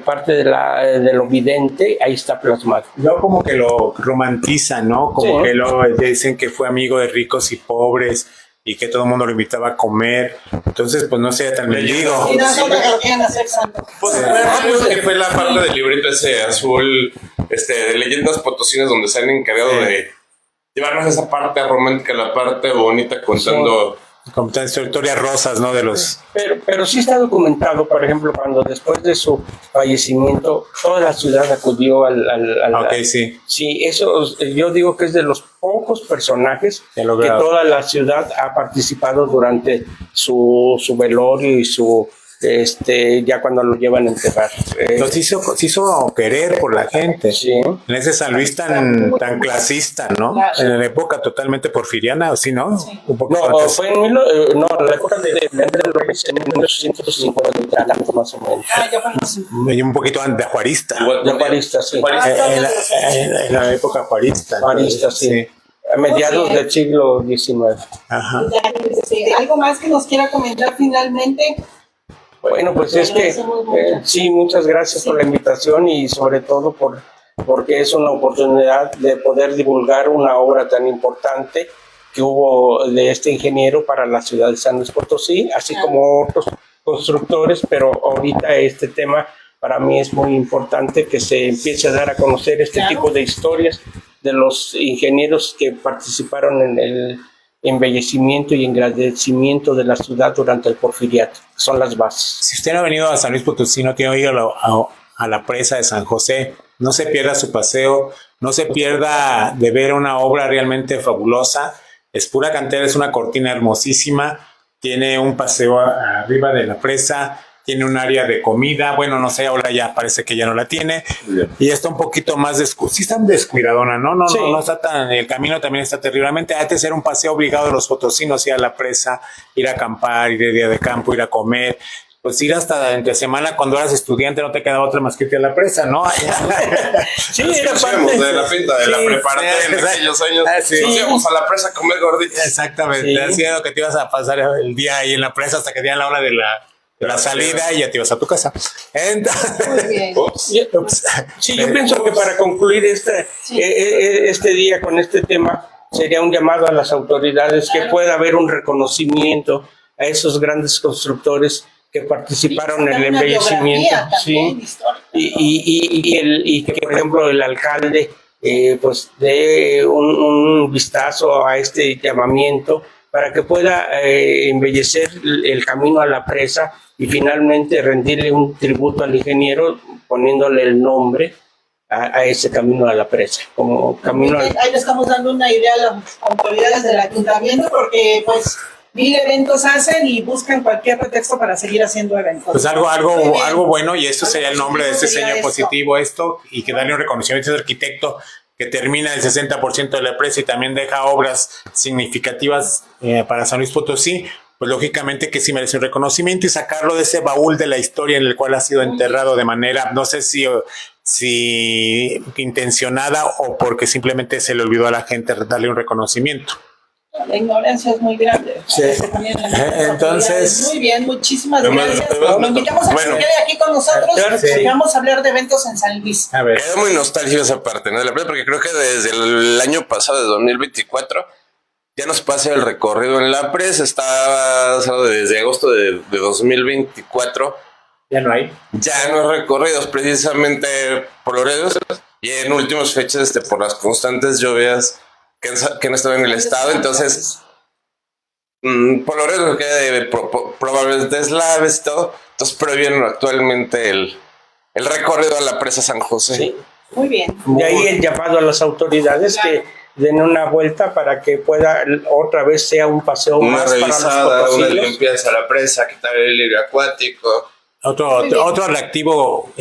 Speaker 4: parte de lo vidente ahí está plasmado.
Speaker 1: Luego como que lo romantizan, ¿no? Como que lo dicen que fue amigo de ricos y pobres y que todo el mundo lo invitaba a comer. Entonces, pues no sea tan mendigo.
Speaker 2: Y nosotros lo querían hacer santo.
Speaker 3: Pues que fue la parte del librito ese azul, de Leyendas Potosinas, donde se han encargado de llevarnos esa parte romántica, la parte bonita, contando
Speaker 1: Como tantas historias rosas, ¿no? De los...
Speaker 4: Pero sí está documentado, por ejemplo, cuando después de su fallecimiento, toda la ciudad acudió
Speaker 1: Ok, sí.
Speaker 4: Sí, eso yo digo que es de los pocos personajes que toda la ciudad ha participado durante su velorio y su... ya cuando lo llevan a enterrar.
Speaker 1: Entonces se hizo querer por la gente.
Speaker 4: Sí.
Speaker 1: En ese San Luis tan clasista, ¿no? En la época totalmente porfiriana, ¿sí, no?
Speaker 2: Sí.
Speaker 1: Un poco
Speaker 4: No,
Speaker 1: antes.
Speaker 4: fue en la época de Andrés López, en 1850, más o menos.
Speaker 2: Ya fueron los...
Speaker 1: Y un poquito antes de juarista.
Speaker 4: De Juarista, sí.
Speaker 1: En la época juarista.
Speaker 4: Juarista, sí. A mediados del siglo XIX.
Speaker 1: Ajá.
Speaker 2: ¿Algo más que nos quiera comentar finalmente?
Speaker 4: Bueno, pues es que sí, muchas gracias por la invitación y sobre todo porque es una oportunidad de poder divulgar una obra tan importante que hubo de este ingeniero para la ciudad de San Luis Potosí, así como otros constructores, pero ahorita este tema para mí es muy importante que se empiece a dar a conocer este tipo de historias de los ingenieros que participaron en el embellecimiento y engrandecimiento de la ciudad durante el porfiriato. Son las bases.
Speaker 1: Si usted no ha venido a San Luis Potosí, no tiene ido a la presa de San José, no se pierda su paseo, no se pierda de ver una obra realmente fabulosa. Es pura cantera, es una cortina hermosísima, tiene un paseo arriba de la presa, tiene un área de comida, bueno, no sé, ahora ya parece que ya no la tiene, y está un poquito más sí está descuidadona, ¿no?
Speaker 4: Sí.
Speaker 1: No está tan, el camino también está terriblemente, antes era un paseo obligado de los potosinos, ir a la presa, ir a acampar, ir de día de campo, ir a comer, pues ir hasta entre semana cuando eras estudiante no te quedaba otra más que irte a la presa, ¿no?
Speaker 4: Sí,
Speaker 3: era parte de la pinta de la preparatoria en aquellos años. Nos íbamos a la presa a comer gorditas.
Speaker 1: Exactamente,
Speaker 4: Sí.
Speaker 1: así era lo que te ibas a pasar el día ahí en la presa hasta que dieran la hora de la salida y ya te ibas a tu casa. Entonces,
Speaker 2: Muy bien.
Speaker 1: ups.
Speaker 4: Sí, yo pienso que para concluir este día con este tema sería un llamado a las autoridades que pueda haber un reconocimiento a esos grandes constructores que participaron en el embellecimiento. Sí. Y que, por ejemplo, el alcalde pues dé un vistazo a este llamamiento para que pueda embellecer el camino a la presa y finalmente rendirle un tributo al ingeniero poniéndole el nombre a ese camino a la presa, como camino
Speaker 2: Ahí le estamos dando una idea a las autoridades del ayuntamiento porque pues 1000 eventos hacen y buscan cualquier pretexto para seguir haciendo eventos.
Speaker 1: Pues algo bueno, y esto
Speaker 2: Algo
Speaker 1: sería el nombre de este
Speaker 2: positivo sería
Speaker 1: sello
Speaker 2: esto.
Speaker 1: positivo, esto, y que darle un reconocimiento a ese arquitecto que termina el 60% de la presa y también deja obras significativas para San Luis Potosí, pues lógicamente que sí merece un reconocimiento y sacarlo de ese baúl de la historia en el cual ha sido enterrado de manera, no sé si intencionada o porque simplemente se le olvidó a la gente darle un reconocimiento.
Speaker 2: La ignorancia es muy grande.
Speaker 1: Sí. Entonces,
Speaker 2: muy bien, muchísimas
Speaker 3: Además,
Speaker 2: gracias.
Speaker 3: además,
Speaker 2: Lo invitamos a que
Speaker 3: bueno.
Speaker 2: se quede aquí con nosotros.
Speaker 4: Claro que sí.
Speaker 2: Vamos a hablar de eventos en San Luis.
Speaker 1: A ver,
Speaker 3: Queda muy nostálgico esa parte, ¿no? De la playa, porque creo que desde el año pasado, de 2024, ya nos pasa el recorrido en la presa. Está desde agosto de 2024.
Speaker 1: ya no hay.
Speaker 3: Ya no hay recorridos precisamente por Loredos y en últimas fechas por las constantes lluvias que han estado en el estado. Entonces, por Loredos que de probables deslaves y todo. Entonces prohibieron actualmente el recorrido a la presa San José.
Speaker 4: Sí.
Speaker 2: Muy bien.
Speaker 4: De ahí el llamado a las autoridades que den una vuelta para que pueda otra vez sea un paseo
Speaker 3: Una
Speaker 4: más
Speaker 3: revisada,
Speaker 4: para los
Speaker 3: una
Speaker 4: potosinos.
Speaker 3: limpieza a la presa, quitar el libre acuático.
Speaker 1: Otro atractivo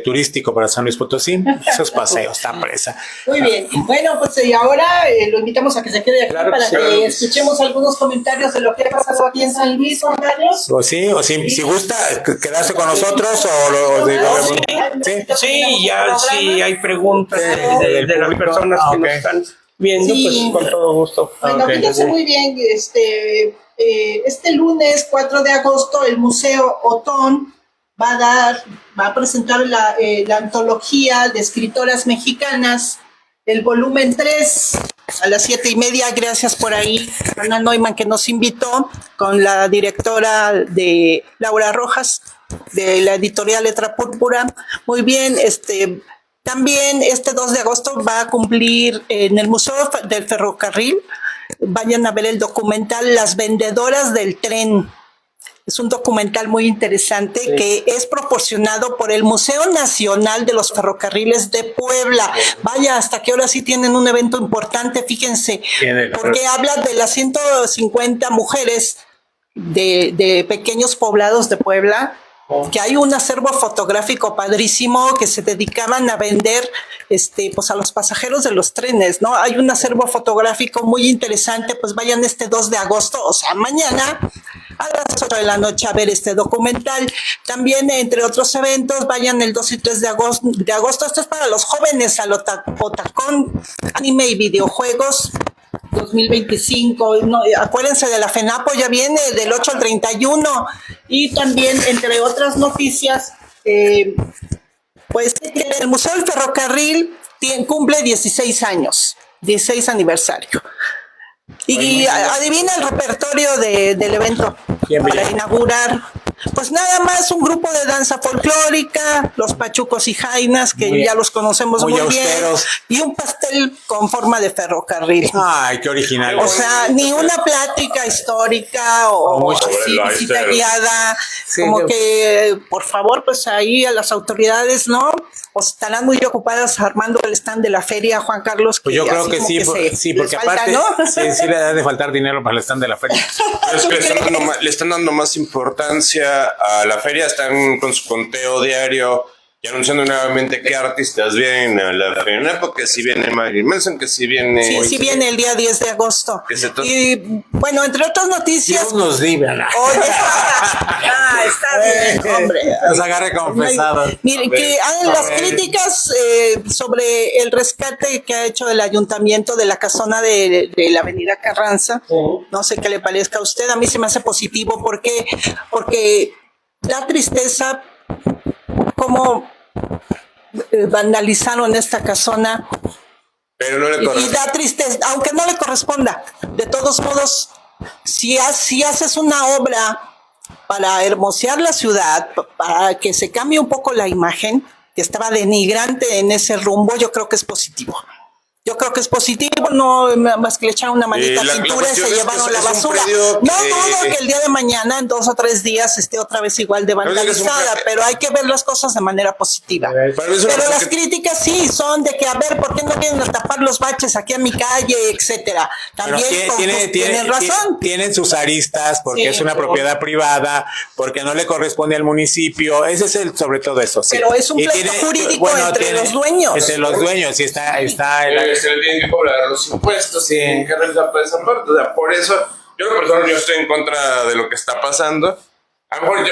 Speaker 1: turístico para San Luis Potosí, esos paseos, tan presa.
Speaker 2: Muy bien. Bueno, pues y ahora lo invitamos a que se quede aquí
Speaker 4: Claro que
Speaker 2: para
Speaker 4: sí.
Speaker 2: que escuchemos algunos comentarios de lo que ha pasado aquí en San Luis, Juan Carlos.
Speaker 1: O sí, o si gusta quedarse con nosotros o lo sí.
Speaker 4: Sí, ya si hay preguntas de las
Speaker 1: público.
Speaker 4: personas que
Speaker 1: Ok.
Speaker 4: nos están viendo,
Speaker 2: Sí.
Speaker 4: pues con todo gusto.
Speaker 2: Bueno,
Speaker 1: Ok.
Speaker 2: fíjense muy bien, este lunes 4 de agosto el Museo Otón va a presentar la antología de escritoras mexicanas, el volumen 3, a las 7:30. Gracias por ahí, Ana Neumann, que nos invitó, con la directora de Laura Rojas, de la editorial Letra Púrpura. Muy bien, también este 2 de agosto va a cumplir en el Museo del Ferrocarril vayan a ver el documental Las Vendedoras del Tren. Es un documental muy interesante que es proporcionado por el Museo Nacional de los Ferrocarriles de Puebla. Vaya, hasta que ahora sí tienen un evento importante, fíjense, porque habla de las 150 mujeres de pequeños poblados de Puebla, que hay un acervo fotográfico padrísimo que se dedicaban a vender pues a los pasajeros de los trenes, ¿no? Hay un acervo fotográfico muy interesante, pues vayan este 2 de agosto, o sea, mañana, a las 8 de la noche a ver este documental. También, entre otros eventos, vayan el 2 y 3 de agosto. Esto es para los jóvenes, al Otacón Anime y Videojuegos 2025, no, acuérdense de la FENAPO, ya viene del 8 al 31, y también, entre otras noticias, pues el Museo del Ferrocarril cumple 16 años, 16 aniversario. Y adivina el repertorio del evento para inaugurar. Pues nada más un grupo de danza folclórica, los pachucos y jainas, que ya los conocemos muy bien, y un pastel con forma de ferrocarril.
Speaker 1: Ay, qué original.
Speaker 2: O sea, ni una plática histórica o así, visita guiada, como que, por favor, pues ahí a las autoridades, ¿no? O estarán muy ocupadas armando el stand de la feria, Juan Carlos.
Speaker 1: Pues yo creo que sí, porque aparte ¿no? sí le da de faltar dinero para el stand de la feria.
Speaker 3: Es que le están dando más importancia a la feria, están con su conteo diario y anunciando nuevamente qué artistas vienen a la feria, porque si viene Marilyn Manson, que si viene...
Speaker 2: Sí viene el día 10 de agosto. Y bueno, entre otras noticias...
Speaker 1: Dios nos libre.
Speaker 2: Oye, está bien, hombre.
Speaker 1: Nos agarre confesados.
Speaker 2: Miren, que hay las críticas sobre el rescate que ha hecho el ayuntamiento de la casona de la avenida Carranza. No sé qué le parezca a usted, a mí se me hace positivo porque da tristeza cómo vandalizaron esta casona.
Speaker 3: Pero no le corresponde.
Speaker 2: Y da tristeza, aunque no le corresponda. De todos modos, si haces una obra para hermosear la ciudad, para que se cambie un poco la imagen, que estaba denigrante en ese rumbo, yo creo que es positivo. Yo creo que es positivo, no más que le echaron una maldita pintura y se llevaron la basura. No dudo que el día de mañana, en 2 o 3 días, esté otra vez igual de vandalizada, pero hay que ver las cosas de manera positiva. Pero las críticas sí son de que, a ver, ¿por qué no vienen a tapar los baches aquí a mi calle, etcétera? También tienen razón.
Speaker 1: Tienen sus aristas, porque es una propiedad privada, porque no le corresponde al municipio. Ese es sobre todo eso. Sí.
Speaker 2: Pero es un pleito jurídico entre los dueños.
Speaker 1: Entre los dueños, sí está
Speaker 3: se le tienen que cobrar los impuestos, tienen que revisar toda esa parte. O sea, por eso, yo estoy en contra de lo que está pasando. A lo mejor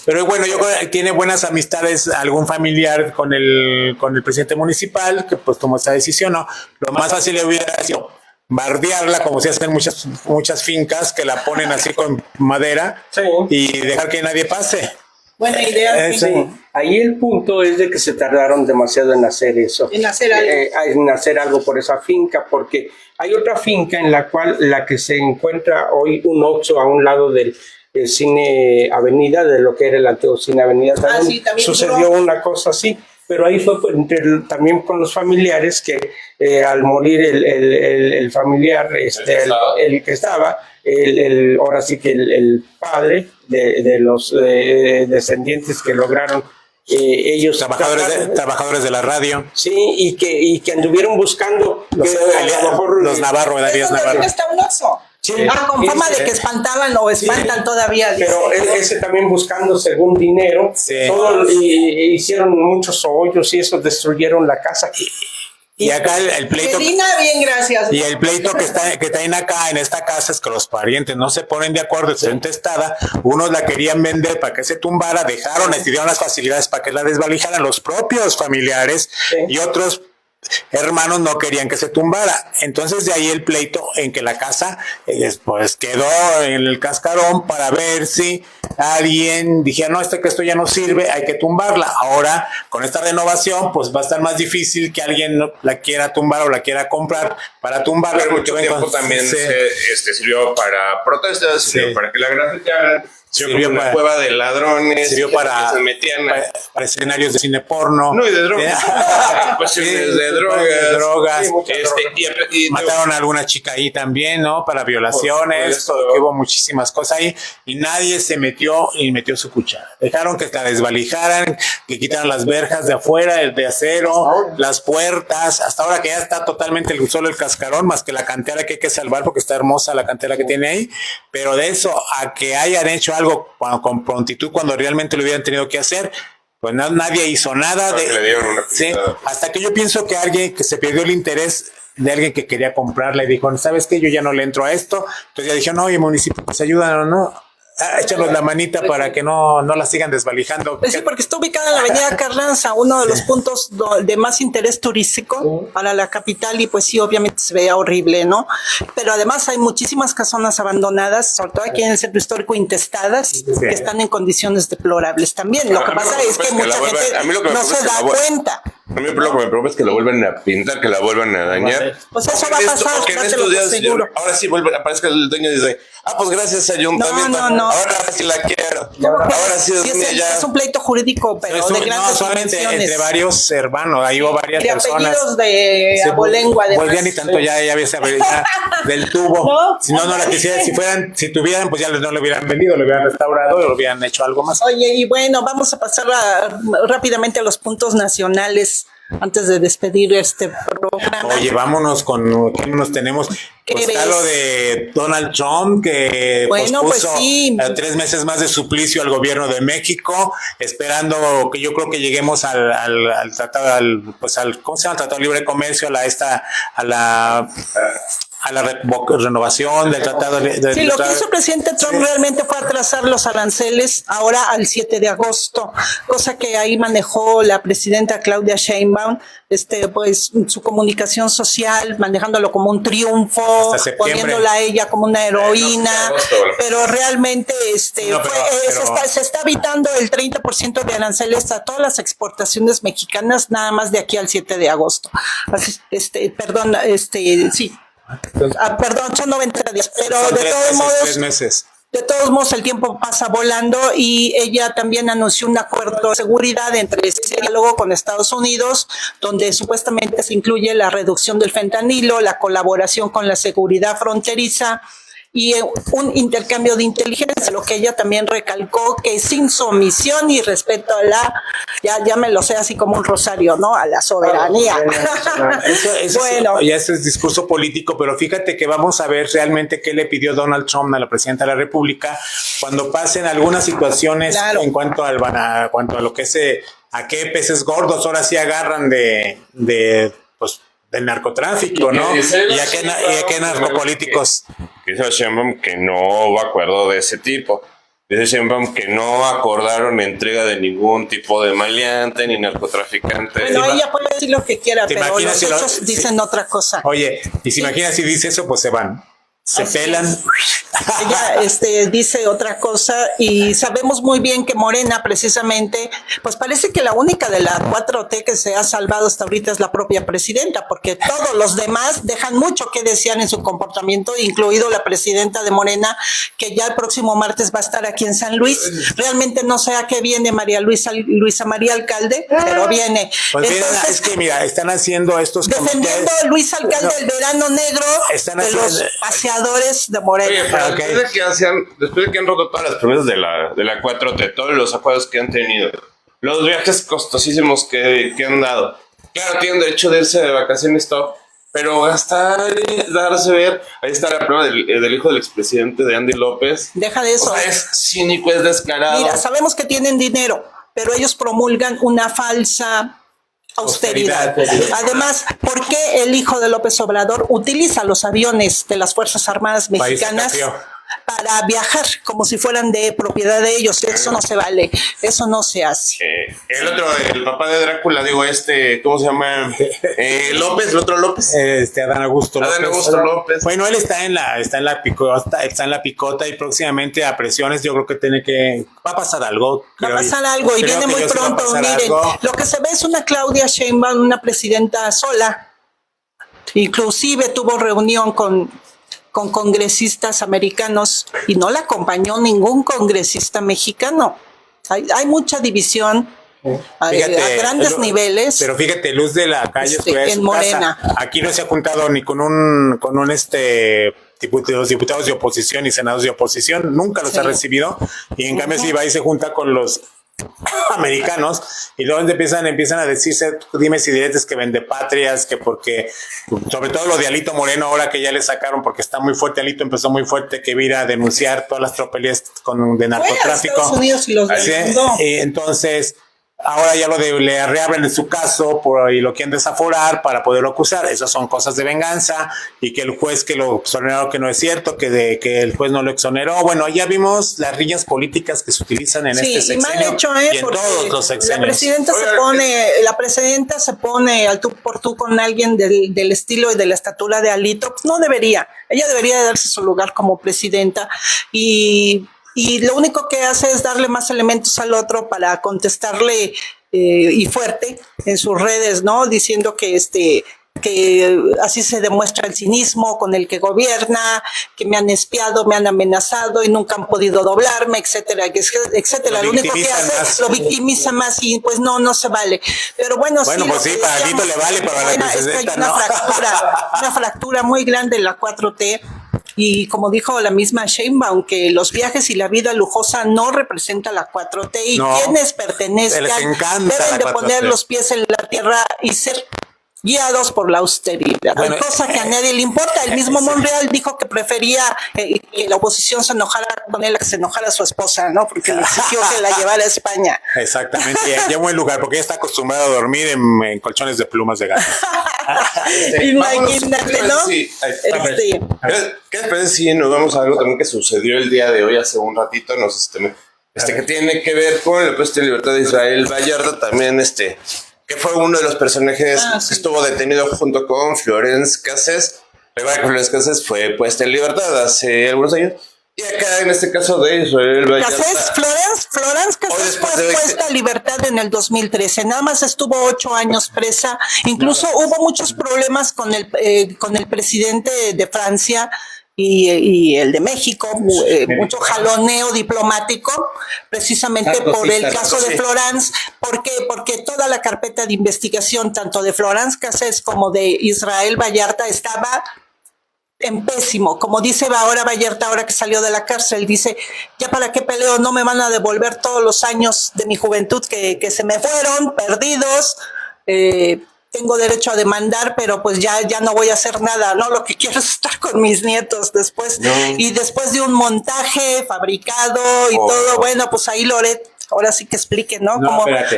Speaker 1: Pero bueno, yo creo que tiene buenas amistades algún familiar con el presidente municipal, que pues tomó esa decisión, ¿no? Lo más fácil le hubiera sido bardearla, como se hace en muchas fincas, que la ponen así con madera y dejar que nadie pase.
Speaker 2: Buena idea.
Speaker 4: Sí. Ahí el punto es de que se tardaron demasiado en hacer eso.
Speaker 2: En hacer algo.
Speaker 4: En hacer algo por esa finca, porque hay otra finca en la cual la que se encuentra hoy un Oxxo a un lado del Cine Avenida, de lo que era el antiguo Cine Avenida. También sucedió una cosa así, pero ahí fue también con los familiares que al morir el familiar, el que estaba, ahora sí que el padre de los descendientes que lograron ellos
Speaker 1: trabajadores de la radio,
Speaker 4: sí, y que anduvieron buscando
Speaker 1: los Navarro, Darías Navarro.
Speaker 2: Está un oso.
Speaker 4: Sí,
Speaker 2: con fama de que espantaban o espantan todavía.
Speaker 4: Pero ese también buscando según dinero, y hicieron muchos hoyos y eso, destruyeron la casa.
Speaker 1: Y acá el pleito.
Speaker 2: Medina, bien, gracias.
Speaker 1: Y el pleito que está acá en esta casa es que los parientes no se ponen de acuerdo, está entestada. Unos la querían vender para que se tumbara, les dieron las facilidades para que la desvalijaran los propios familiares, y otros hermanos no querían que se tumbara. Entonces de ahí el pleito en que la casa pues quedó en el cascarón para ver si alguien dijera, no, que esto ya no sirve, hay que tumbarla. Ahora con esta renovación pues va a estar más difícil que alguien la quiera tumbar o la quiera comprar para tumbarla.
Speaker 3: Pero mucho tiempo también sirvió para protestas, sirvió para que la grafitearan. sirvió como una cueva de ladrones,
Speaker 1: sirvió para,
Speaker 3: se metían
Speaker 1: para escenarios de cine porno.
Speaker 3: No, y de drogas. Cuestiones de drogas.
Speaker 1: Sí, mataron a alguna chica ahí también, ¿no? Para violaciones, hubo muchísimas cosas ahí y nadie se metió su cuchara. Dejaron que la desvalijaran, que quitaran las verjas de afuera, de acero, las puertas, hasta ahora que ya está totalmente solo el cascarón, más que la cantera que hay que salvar porque está hermosa la cantera que tiene ahí, pero de eso a que hayan hecho algo con prontitud cuando realmente lo hubieran tenido que hacer, pues nadie hizo nada. Sí, hasta que yo pienso que alguien que se perdió el interés de alguien que quería comprarla y dijo, ¿sabes qué? Yo ya no le entro a esto. Entonces ya dijeron, oye, municipio, pues ayúdanos, ¿no? Échanos la manita para que no la sigan desvalijando.
Speaker 2: Pues sí, porque está ubicada en la avenida Carranza, uno de los puntos de más interés turístico para la capital y pues sí, obviamente se veía horrible, ¿no? Pero además hay muchísimas casonas abandonadas, sobre todo aquí en el centro histórico, intestadas, que están en condiciones deplorables también. Lo que pasa es que mucha gente no se da cuenta.
Speaker 3: A mí lo que me preocupa es que la vuelvan a pintar, que la vuelvan a dañar.
Speaker 2: Pues eso va a pasar,
Speaker 3: porque en estos días, ahora sí aparezca el dueño y dice, pues gracias ayuntamiento.
Speaker 2: No.
Speaker 3: Ahora sí la quiero. Ahora sí es mía ya.
Speaker 2: Es un pleito jurídico, pero de grandes dimensiones.
Speaker 1: Entre varios hermanos, ahí hubo varias personas.
Speaker 2: Apellidos de abolengo, además.
Speaker 1: Pues ya ni tanto, ya había esa del tubo. ¿No? Si no la quisieran, si tuvieran, pues ya no lo hubieran vendido, lo hubieran restaurado o lo hubieran hecho algo más.
Speaker 2: Oye, y bueno, vamos a pasar rápidamente a los puntos nacionales antes de despedir este programa.
Speaker 1: Oye, vámonos con ¿qué nos tenemos? Pues está lo de Donald Trump, que pospuso
Speaker 2: pues sí,
Speaker 1: 3 meses más de suplicio al gobierno de México, esperando que yo creo que lleguemos al tratado, ¿cómo se llama? Tratado de Libre Comercio, a la renovación del tratado de
Speaker 2: sí, lo que hizo el presidente Trump realmente fue atrasar los aranceles ahora al 7 de agosto, cosa que ahí manejó la presidenta Claudia Sheinbaum, pues su comunicación social, manejándolo como un triunfo, poniéndola a ella como una heroína, pero realmente se está evitando el 30% de aranceles a todas las exportaciones mexicanas nada más de aquí al 7 de agosto. Así, sí. Perdón, son 90 días, pero de todos modos,
Speaker 1: 3 meses.
Speaker 2: De todos modos, el tiempo pasa volando y ella también anunció un acuerdo de seguridad entre ese diálogo con Estados Unidos, donde supuestamente se incluye la reducción del fentanilo, la colaboración con la seguridad fronteriza y un intercambio de inteligencia, lo que ella también recalcó que sin sumisión y respeto a ya me lo sé así como un rosario, ¿no? A la soberanía.
Speaker 1: Ya es discurso político, pero fíjate que vamos a ver realmente qué le pidió Donald Trump a la presidenta de la República cuando pasen algunas situaciones en cuanto a lo que es a qué peces gordos ahora sí agarran del narcotráfico, ¿no? Y a qué narcopolíticos.
Speaker 3: Dice Sheinbaum que no hubo acuerdo de ese tipo. Dice Sheinbaum que no acordaron entrega de ningún tipo de maleante ni narcotraficante.
Speaker 2: Bueno, ella puede decir lo que quiera, pero los hechos dicen otra cosa.
Speaker 1: Oye, y si imaginas si dice eso, pues se van. Se pelan.
Speaker 2: Ella dice otra cosa y sabemos muy bien que Morena precisamente, pues parece que la única de la 4T que se ha salvado hasta ahorita es la propia presidenta, porque todos los demás dejan mucho que desear en su comportamiento, incluido la presidenta de Morena, que ya el próximo martes va a estar aquí en San Luis. Realmente no sé a qué viene Luisa María Alcalde, pero viene.
Speaker 1: Pues entonces, es que mira, están haciendo estos
Speaker 2: defendiendo a Luis Alcalde el verano negro de los paseadores de Morena.
Speaker 3: Oye, después de que han roto todas las promesas de la 4T, todos los acuerdos que han tenido, los viajes costosísimos que han dado, claro, tienen derecho de irse de vacaciones, todo, pero gastar, darse ver, ahí está la prueba del hijo del expresidente de Andy López.
Speaker 2: Deja de eso.
Speaker 3: O sea, es cínico, es descarado.
Speaker 2: Mira, sabemos que tienen dinero, pero ellos promulgan una falsa austeridad. Además, ¿por qué el hijo de López Obrador utiliza los aviones de las Fuerzas Armadas mexicanas para viajar como si fueran de propiedad de ellos? Eso no se vale, eso no se hace.
Speaker 3: El papá de Drácula, ¿cómo se llama? López, el otro López.
Speaker 1: Adán Augusto
Speaker 3: López.
Speaker 1: Bueno, él está en la picota y próximamente a presiones yo creo que va a pasar algo.
Speaker 2: Va a pasar algo y viene muy pronto. Miren, lo que se ve es una Claudia Sheinbaum, una presidenta sola. Inclusive tuvo reunión con con congresistas americanos y no la acompañó ningún congresista mexicano. Hay mucha división
Speaker 1: Fíjate,
Speaker 2: a grandes niveles.
Speaker 1: Pero fíjate, Luz de la Calle
Speaker 2: en Morena.
Speaker 1: Aquí no se ha juntado ni con los diputados de oposición y senados de oposición, nunca los ha recibido, y en cambio si va y se junta con los americanos, y luego empiezan a decirse dimes y diretes que vende patrias, que porque, sobre todo lo de Alito Moreno, ahora que ya le sacaron, porque está muy fuerte, Alito empezó muy fuerte, que iba a denunciar todas las tropelías de narcotráfico.
Speaker 2: Estados Unidos y los demandó.
Speaker 1: Entonces, ahora ya le reabren en su caso y lo quieren desaforar para poderlo acusar. Esas son cosas de venganza, y que el juez que lo exoneró, que no es cierto, que el juez no lo exoneró. Bueno, ya vimos las riñas políticas que se utilizan en este sexenio.
Speaker 2: Sí, mal hecho,
Speaker 1: y en todos los sexenios.
Speaker 2: La presidenta se pone al tú por tú con alguien del estilo y de la estatura de Alito. Pues no debería. Ella debería de darse su lugar como presidenta, y lo único que hace es darle más elementos al otro para contestarle y fuerte en sus redes, ¿no? Diciendo que así se demuestra el cinismo con el que gobierna, que me han espiado, me han amenazado y nunca han podido doblarme, etcétera, etcétera. Lo único que hace lo victimiza más, y pues no se vale. Pero bueno,
Speaker 1: pues sí, para Alito le vale, pero a la presidenta no.
Speaker 2: Una fractura muy grande en la 4T. Y como dijo la misma Sheinbaum, que los viajes y la vida lujosa no representa la 4T, y quienes pertenezcan deben de poner los pies en la tierra y ser guiados por la austeridad, cosa que a nadie le importa. El mismo Monreal dijo que prefería que la oposición se enojara con él, que se enojara su esposa, ¿no? Porque le exigió que la llevara a España.
Speaker 1: Exactamente, ya buen lugar, porque ella está acostumbrada a dormir en colchones de plumas de gato.
Speaker 2: Imagínate, ¿no?
Speaker 3: Sí. ¿Qué les parece si nos vamos a algo también que sucedió el día de hoy, hace un ratito? No sé si que tiene que ver con el puesto de libertad de Israel Vallarta, también que fue uno de los personajes que estuvo detenido junto con Florence Cassés. Recuerda que Florence Cassés fue puesta en libertad hace algunos años. Y acá, en este caso de Israel Vallarta,
Speaker 2: Florence Cassés fue puesta en libertad en el 2013. Nada más estuvo 8 años presa. Incluso hubo muchos problemas con el presidente de Francia y el de México, mucho jaloneo diplomático, precisamente por el caso de Florence. ¿Por qué? Porque toda la carpeta de investigación, tanto de Florence Cassés como de Israel Vallarta, estaba en pésimo. Como dice ahora Vallarta, ahora que salió de la cárcel, dice, ya para qué peleo, no me van a devolver todos los años de mi juventud que se me fueron, perdidos. Tengo derecho a demandar, pero pues ya no voy a hacer nada, ¿no? Lo que quiero es estar con mis nietos después. Y después de un montaje fabricado y todo, bueno, pues ahí Loret ahora sí que explique, ¿no?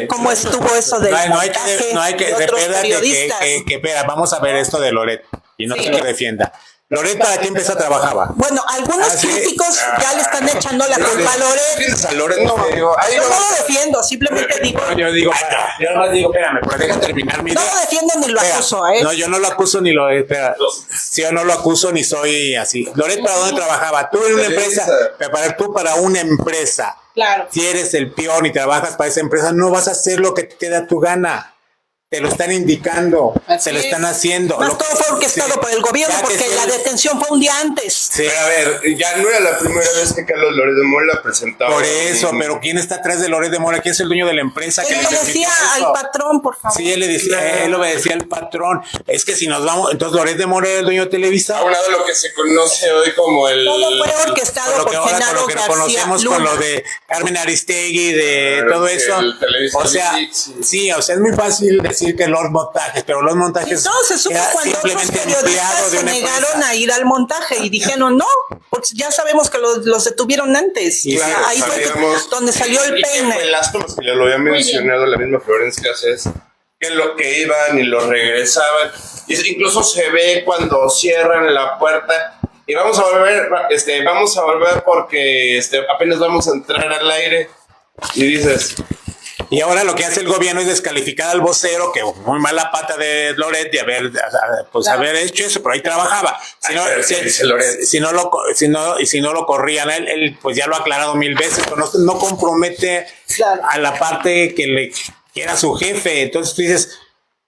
Speaker 2: ¿Cómo estuvo eso del montaje
Speaker 1: de otros periodistas? Espera, vamos a ver esto de Loret, y no sé que defienda. Loret, ¿para qué empresa trabajaba?
Speaker 2: Bueno, algunos críticos ya le están echando la culpa a Loret.
Speaker 3: ¿Defiendes a Loret? No,
Speaker 2: yo no lo defiendo, simplemente digo.
Speaker 1: Yo no digo, espérame, pero deja terminar mi idea.
Speaker 2: No lo defiendo ni lo acuso, ¿eh?
Speaker 1: No, yo no lo acuso ni lo. Espera, yo no lo acuso ni soy así. Loret, ¿para dónde trabajaba? Tú en una empresa, tú para una empresa.
Speaker 2: Claro.
Speaker 1: Si eres el peón y trabajas para esa empresa, no vas a hacer lo que te da tu gana. Te lo están indicando, te lo están haciendo.
Speaker 2: Más todo fue orquestado por el gobierno, porque la detención fue un día antes.
Speaker 1: Sí.
Speaker 3: Pero a ver, ya no era la primera vez que Carlos Loret de Mola presentaba.
Speaker 1: Por eso, pero ¿quién está atrás de Loret de Mola? ¿Quién es el dueño de la empresa?
Speaker 2: Él le decía al patrón, por favor.
Speaker 1: Sí, él obedecía al patrón. Es que si nos vamos, entonces Loret de Mola era el dueño de Televisa.
Speaker 3: A un lado lo que se conoce hoy como el...
Speaker 2: Todo fue orquestado por Genaro García
Speaker 1: conocemos
Speaker 2: Luna.
Speaker 1: con lo de Carmen Aristegui, de todo eso. O sea, sí, o sea, es muy fácil decir que los montajes, pero los montajes
Speaker 2: entonces supo cuando otros periodistas se negaron a ir al montaje y dijeron no, pues ya sabemos que los detuvieron antes.
Speaker 1: Y
Speaker 3: claro,
Speaker 2: ahí fue donde salió el peine.
Speaker 3: Fue lástima que ya lo había mencionado la misma Florence Cassés, que lo que iban y lo regresaban, y incluso se ve cuando cierran la puerta. Y vamos a volver porque apenas vamos a entrar al aire, y dices...
Speaker 1: Y ahora lo que hace el gobierno es descalificar al vocero, que muy mala pata de Loret de haber hecho eso, pero ahí trabajaba. Si no lo corrían, él pues ya lo ha aclarado 1000 veces, pero no compromete a la parte que era su jefe. Entonces tú dices,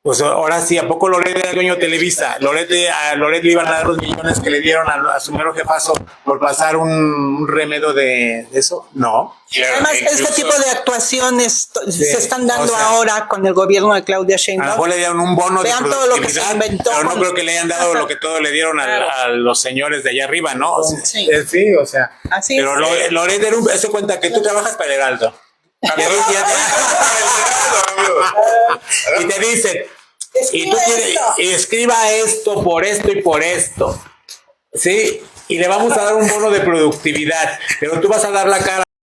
Speaker 1: Pues ahora sí, ¿a poco Loret era el dueño de Televisa? A Loret le iban a dar los millones que le dieron a su mero jefazo por pasar un remedio de eso. No.
Speaker 2: Además, este tipo de actuaciones se están dando
Speaker 1: o sea,
Speaker 2: ahora con el gobierno de Claudia
Speaker 1: A lo
Speaker 2: Sheinbaum.
Speaker 1: mejor le dieron un bono
Speaker 2: Vean
Speaker 1: de
Speaker 2: todo lo que se
Speaker 1: productividad,
Speaker 2: inventó
Speaker 1: pero no
Speaker 2: con-
Speaker 1: creo que le hayan dado lo que todo le dieron a los señores de allá arriba, ¿no?
Speaker 2: Sí.
Speaker 1: Sí, o sea.
Speaker 2: Así
Speaker 1: pero
Speaker 2: es.
Speaker 1: Loret era se cuenta que tú trabajas para el Heraldo. Y te dicen, y tú escriba esto por esto y por esto. Sí, y le vamos a dar un bono de productividad, pero tú vas a dar la cara